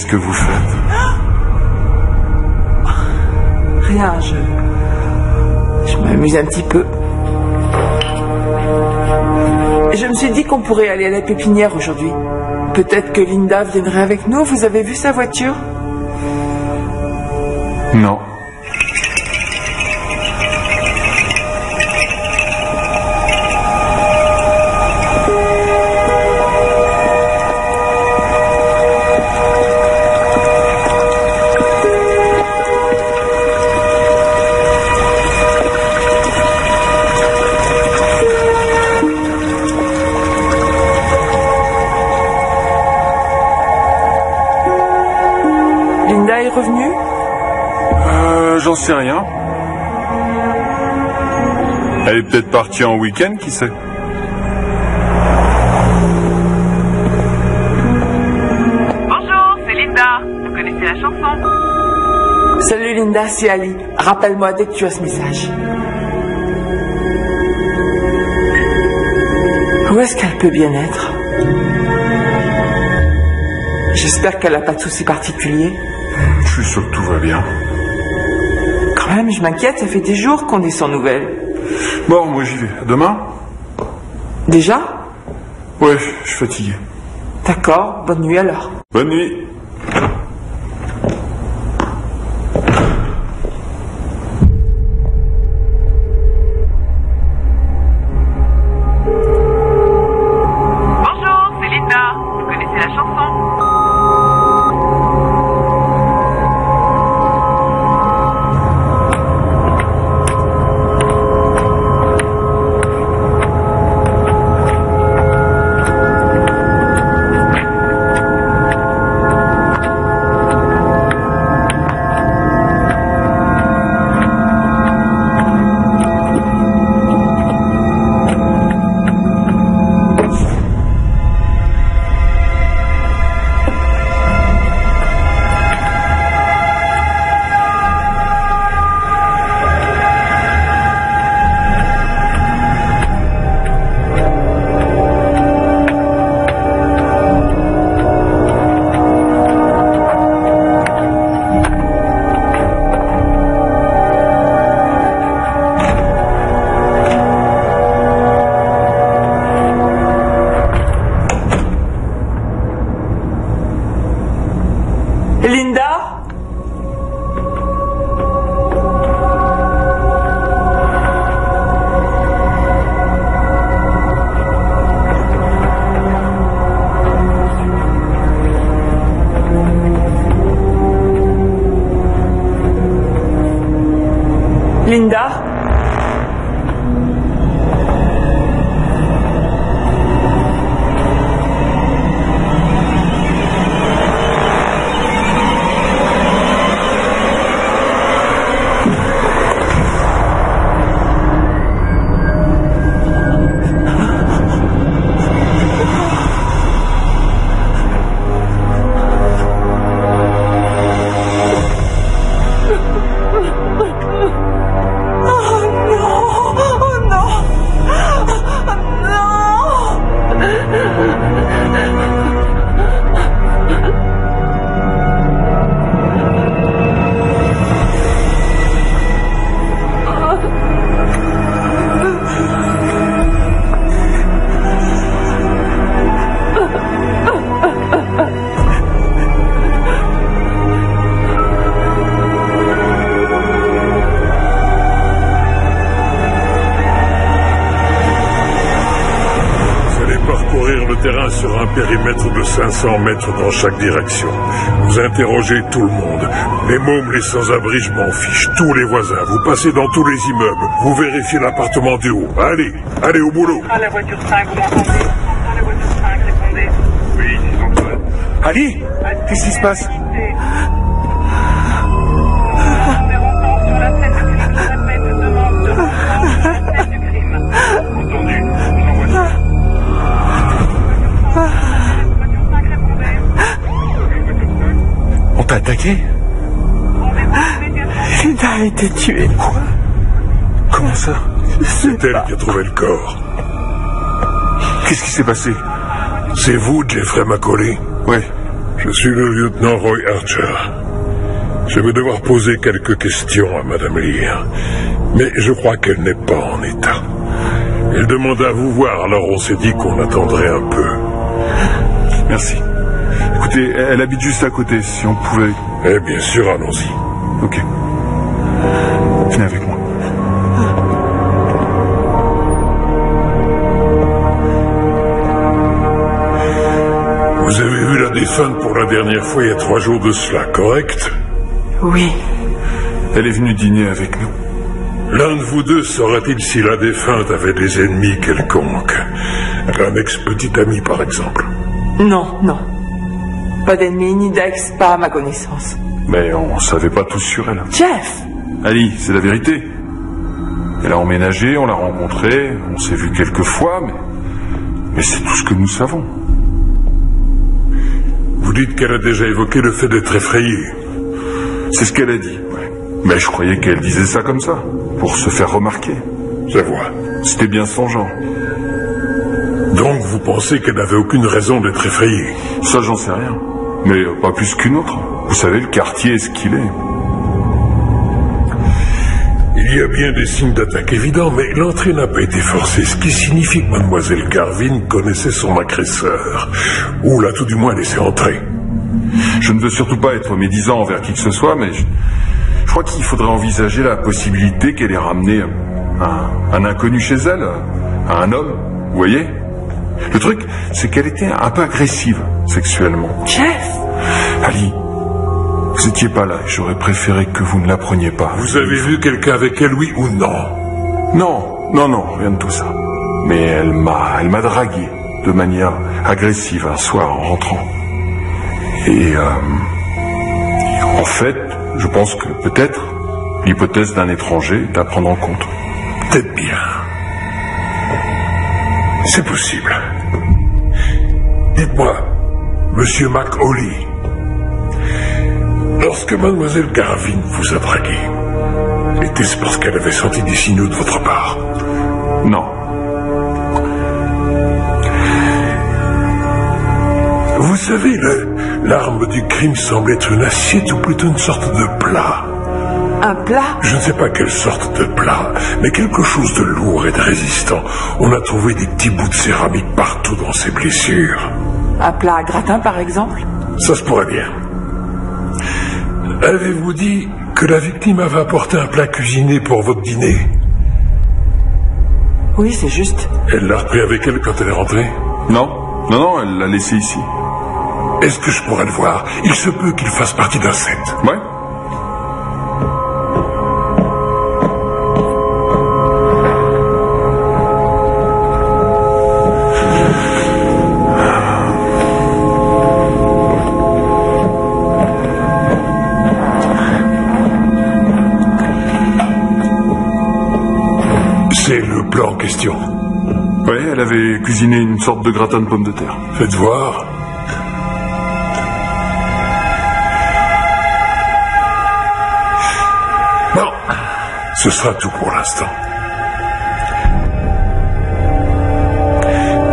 que vous faites? Rien, je m'amuse un petit peu. Et je me suis dit qu'on pourrait aller à la pépinière aujourd'hui. Peut-être que Linda viendrait avec nous. Vous avez vu sa voiture? Non. Linda est revenue? J'en sais rien. Elle est peut-être partie en week-end, qui sait? Bonjour, c'est Linda. Vous connaissez la chanson? Salut Linda, c'est Ali. Rappelle-moi dès que tu as ce message. Où est-ce qu'elle peut bien être? J'espère qu'elle n'a pas de soucis particuliers. Je suis sûr que tout va bien. Quand même, je m'inquiète, ça fait des jours qu'on est sans nouvelles. Bon, moi j'y vais. À demain? Déjà? Ouais, je suis fatigué. D'accord, bonne nuit alors. Bonne nuit. Bonjour, c'est Linda. Vous connaissez la chanson? Linda? Linda? Sur un périmètre de 500 mètres dans chaque direction. Vous interrogez tout le monde. Les mômes, les sans-abri, je m'en fiche. Tous les voisins. Vous passez dans tous les immeubles. Vous vérifiez l'appartement du haut. Allez, allez au boulot. À la voiture 5, vous m'entendez? À la voiture 5, répondez. Oui, c'est Antoine. Ali, qu'est-ce qui se passe? Sur la scène du crime, je répète, demande de renfort sur la scène du crime. Entendu. J'envoie ça. On t'a attaqué? Linda a été tuée. Quoi? Comment ça? C'est elle qui a trouvé le corps. Qu'est-ce qui s'est passé? C'est vous, Jeffrey Macaulay? Ouais. Je suis le lieutenant Roy Archer. Je vais devoir poser quelques questions à Madame Lear, mais je crois qu'elle n'est pas en état. Elle demande à vous voir, alors on s'est dit qu'on attendrait un peu. Merci. Écoutez, elle habite juste à côté, si on pouvait... Eh bien sûr, allons-y. Ok. Venez avec moi. Vous avez vu la défunte pour la dernière fois il y a 3 jours de cela, correct? Oui. Elle est venue dîner avec nous. L'un de vous deux saurait-il si la défunte avait des ennemis quelconques? Un ex-petit ami, par exemple. Non, non. Pas d'ennemis ni d'ex, pas à ma connaissance. Mais on savait pas tout sur elle. Jeff! Ali, c'est la vérité. Elle a emménagé, on l'a rencontrée, on s'est vu quelques fois, mais c'est tout ce que nous savons. Vous dites qu'elle a déjà évoqué le fait d'être effrayée. C'est ce qu'elle a dit, ouais. Mais je croyais qu'elle disait ça comme ça, pour se faire remarquer. Je vois. C'était bien son genre. Donc vous pensez qu'elle n'avait aucune raison d'être effrayée? Ça, j'en sais rien. Mais pas plus qu'une autre. Vous savez, le quartier est ce qu'il est. Il y a bien des signes d'attaque évidents, mais l'entrée n'a pas été forcée, ce qui signifie que Mademoiselle Garvin connaissait son agresseur. Ou l'a tout du moins laissé entrer. Je ne veux surtout pas être médisant envers qui que ce soit, mais je crois qu'il faudrait envisager la possibilité qu'elle ait ramené un inconnu chez elle, un homme, vous voyez? Le truc, c'est qu'elle était un peu agressive sexuellement. Jeff! Ali, vous n'étiez pas là et j'aurais préféré que vous ne la preniez pas. Vous avez vu quelqu'un avec elle, oui ou non? Non, rien de tout ça. Mais elle m'a dragué de manière agressive un soir en rentrant. Et en fait, je pense que peut-être l'hypothèse d'un étranger est à prendre en compte. Peut-être bien. C'est possible. Dites-moi, Monsieur McAuley, lorsque Mademoiselle Garvin vous a dragué, était-ce parce qu'elle avait senti des signaux de votre part? Non. Vous savez, l'arme du crime semble être une assiette ou plutôt une sorte de plat. Un plat? Je ne sais pas quelle sorte de plat, mais quelque chose de lourd et de résistant. On a trouvé des petits bouts de céramique partout dans ses blessures. Un plat à gratin, par exemple? Ça se pourrait bien. Avez-vous dit que la victime avait apporté un plat cuisiné pour votre dîner? Oui, c'est juste. Elle l'a repris avec elle quand elle est rentrée? Non, elle l'a laissé ici. Est-ce que je pourrais le voir? Il se peut qu'il fasse partie d'un set. Ouais. C'est le plat en question. Ouais, elle avait cuisiné une sorte de gratin de pommes de terre. Faites voir. Bon, ce sera tout pour l'instant.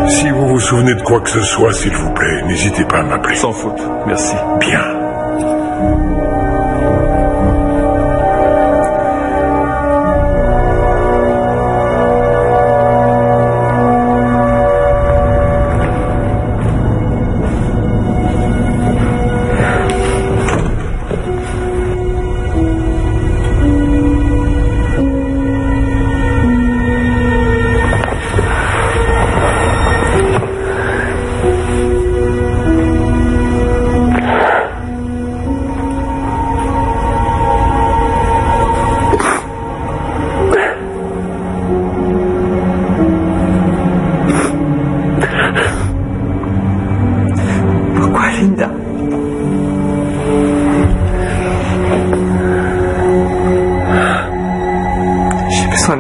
Si vous vous souvenez de quoi que ce soit, s'il vous plaît, n'hésitez pas à m'appeler. Sans faute, merci. Bien.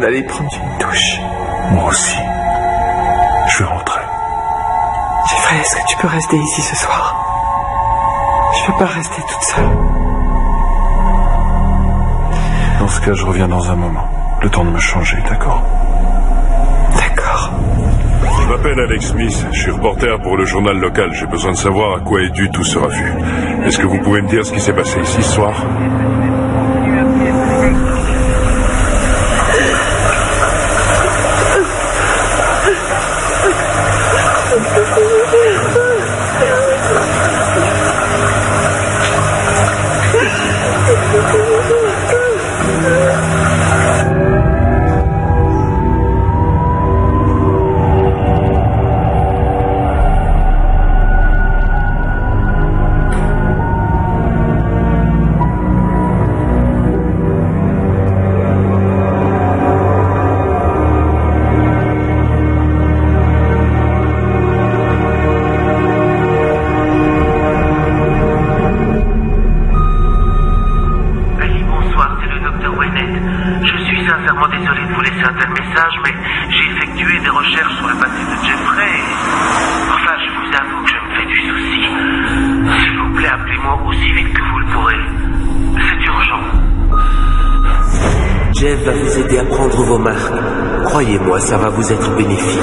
D'aller prendre une douche. Moi aussi. Je vais rentrer. Jeffrey, est-ce que tu peux rester ici ce soir? Je peux pas rester toute seule. Dans ce cas, je reviens dans un moment. Le temps de me changer, d'accord? D'accord. Va m'appelle Alex Smith. Je suis reporter pour le journal local. J'ai besoin de savoir à quoi est dû tout ce refus. Est-ce que vous pouvez me dire ce qui s'est passé ici ce soir? Jeff va vous aider à prendre vos marques. Croyez-moi, ça va vous être bénéfique.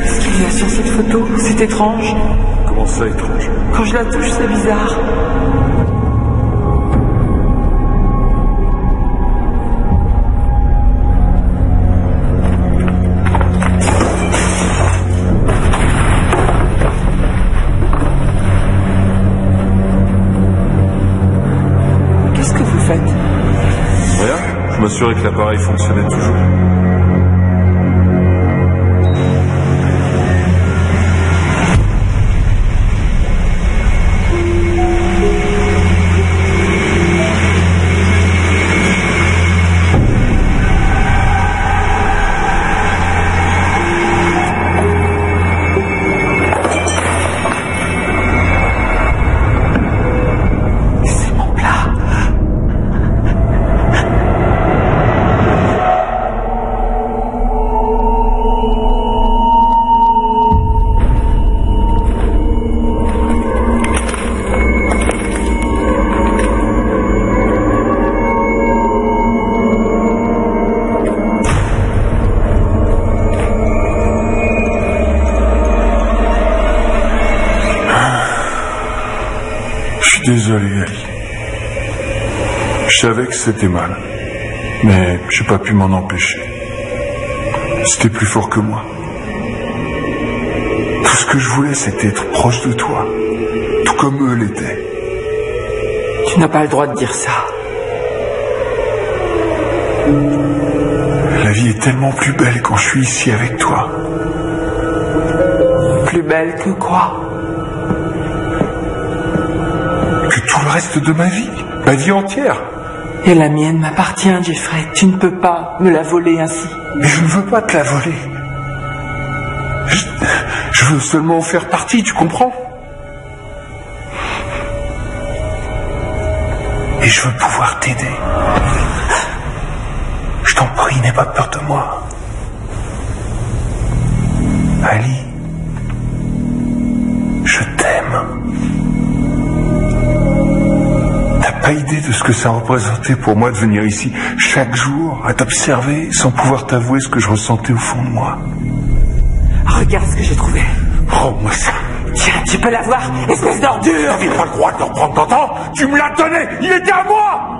Qu'est-ce qu'il y a sur cette photo? C'est étrange. Comment ça, étrange? Quand je la touche, c'est bizarre. Je m'assurais que l'appareil fonctionnait toujours. Désolé, Ali. Je savais que c'était mal, mais j'ai pas pu m'en empêcher. C'était plus fort que moi. Tout ce que je voulais, c'était être proche de toi, tout comme eux l'étaient. Tu n'as pas le droit de dire ça. La vie est tellement plus belle quand je suis ici avec toi. Plus belle que quoi? Tout le reste de ma vie entière. Et la mienne m'appartient, Jeffrey. Tu ne peux pas me la voler ainsi. Mais je ne veux pas te la voler. Je veux seulement en faire partie, tu comprends? Et je veux pouvoir t'aider. Je t'en prie, n'aie pas peur de moi. Ali, je t'aime. Pas idée de ce que ça représentait pour moi de venir ici chaque jour à t'observer sans pouvoir t'avouer ce que je ressentais au fond de moi. Regarde ce que j'ai trouvé. Rends-moi ça. Tiens, tu peux l'avoir, espèce d'ordure. T'avais pas le droit de le reprendre ton temps. Tu me l'as donné. Il était à moi.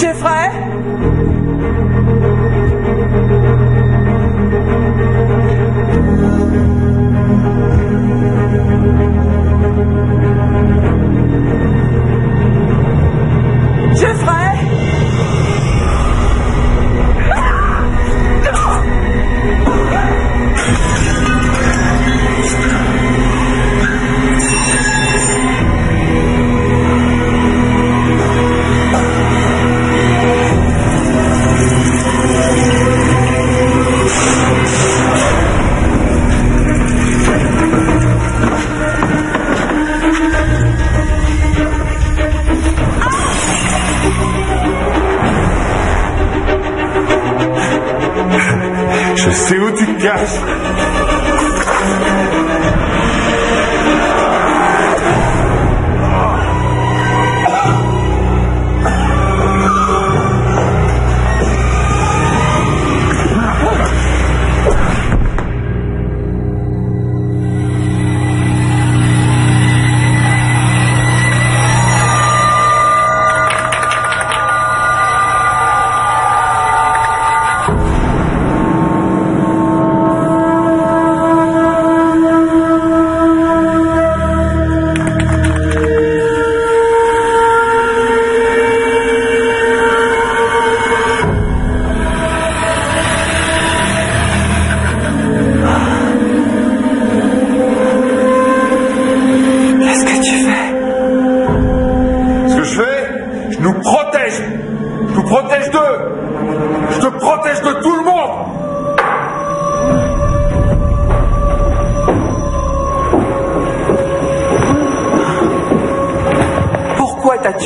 Jeffrey?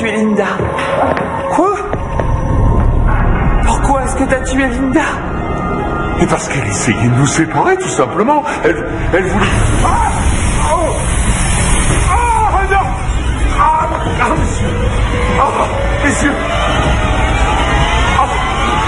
tué Linda. Quoi? Pourquoi est-ce que t'as tué Linda? Et parce qu'elle essayait de nous séparer, tout simplement. Elle voulait... Ah!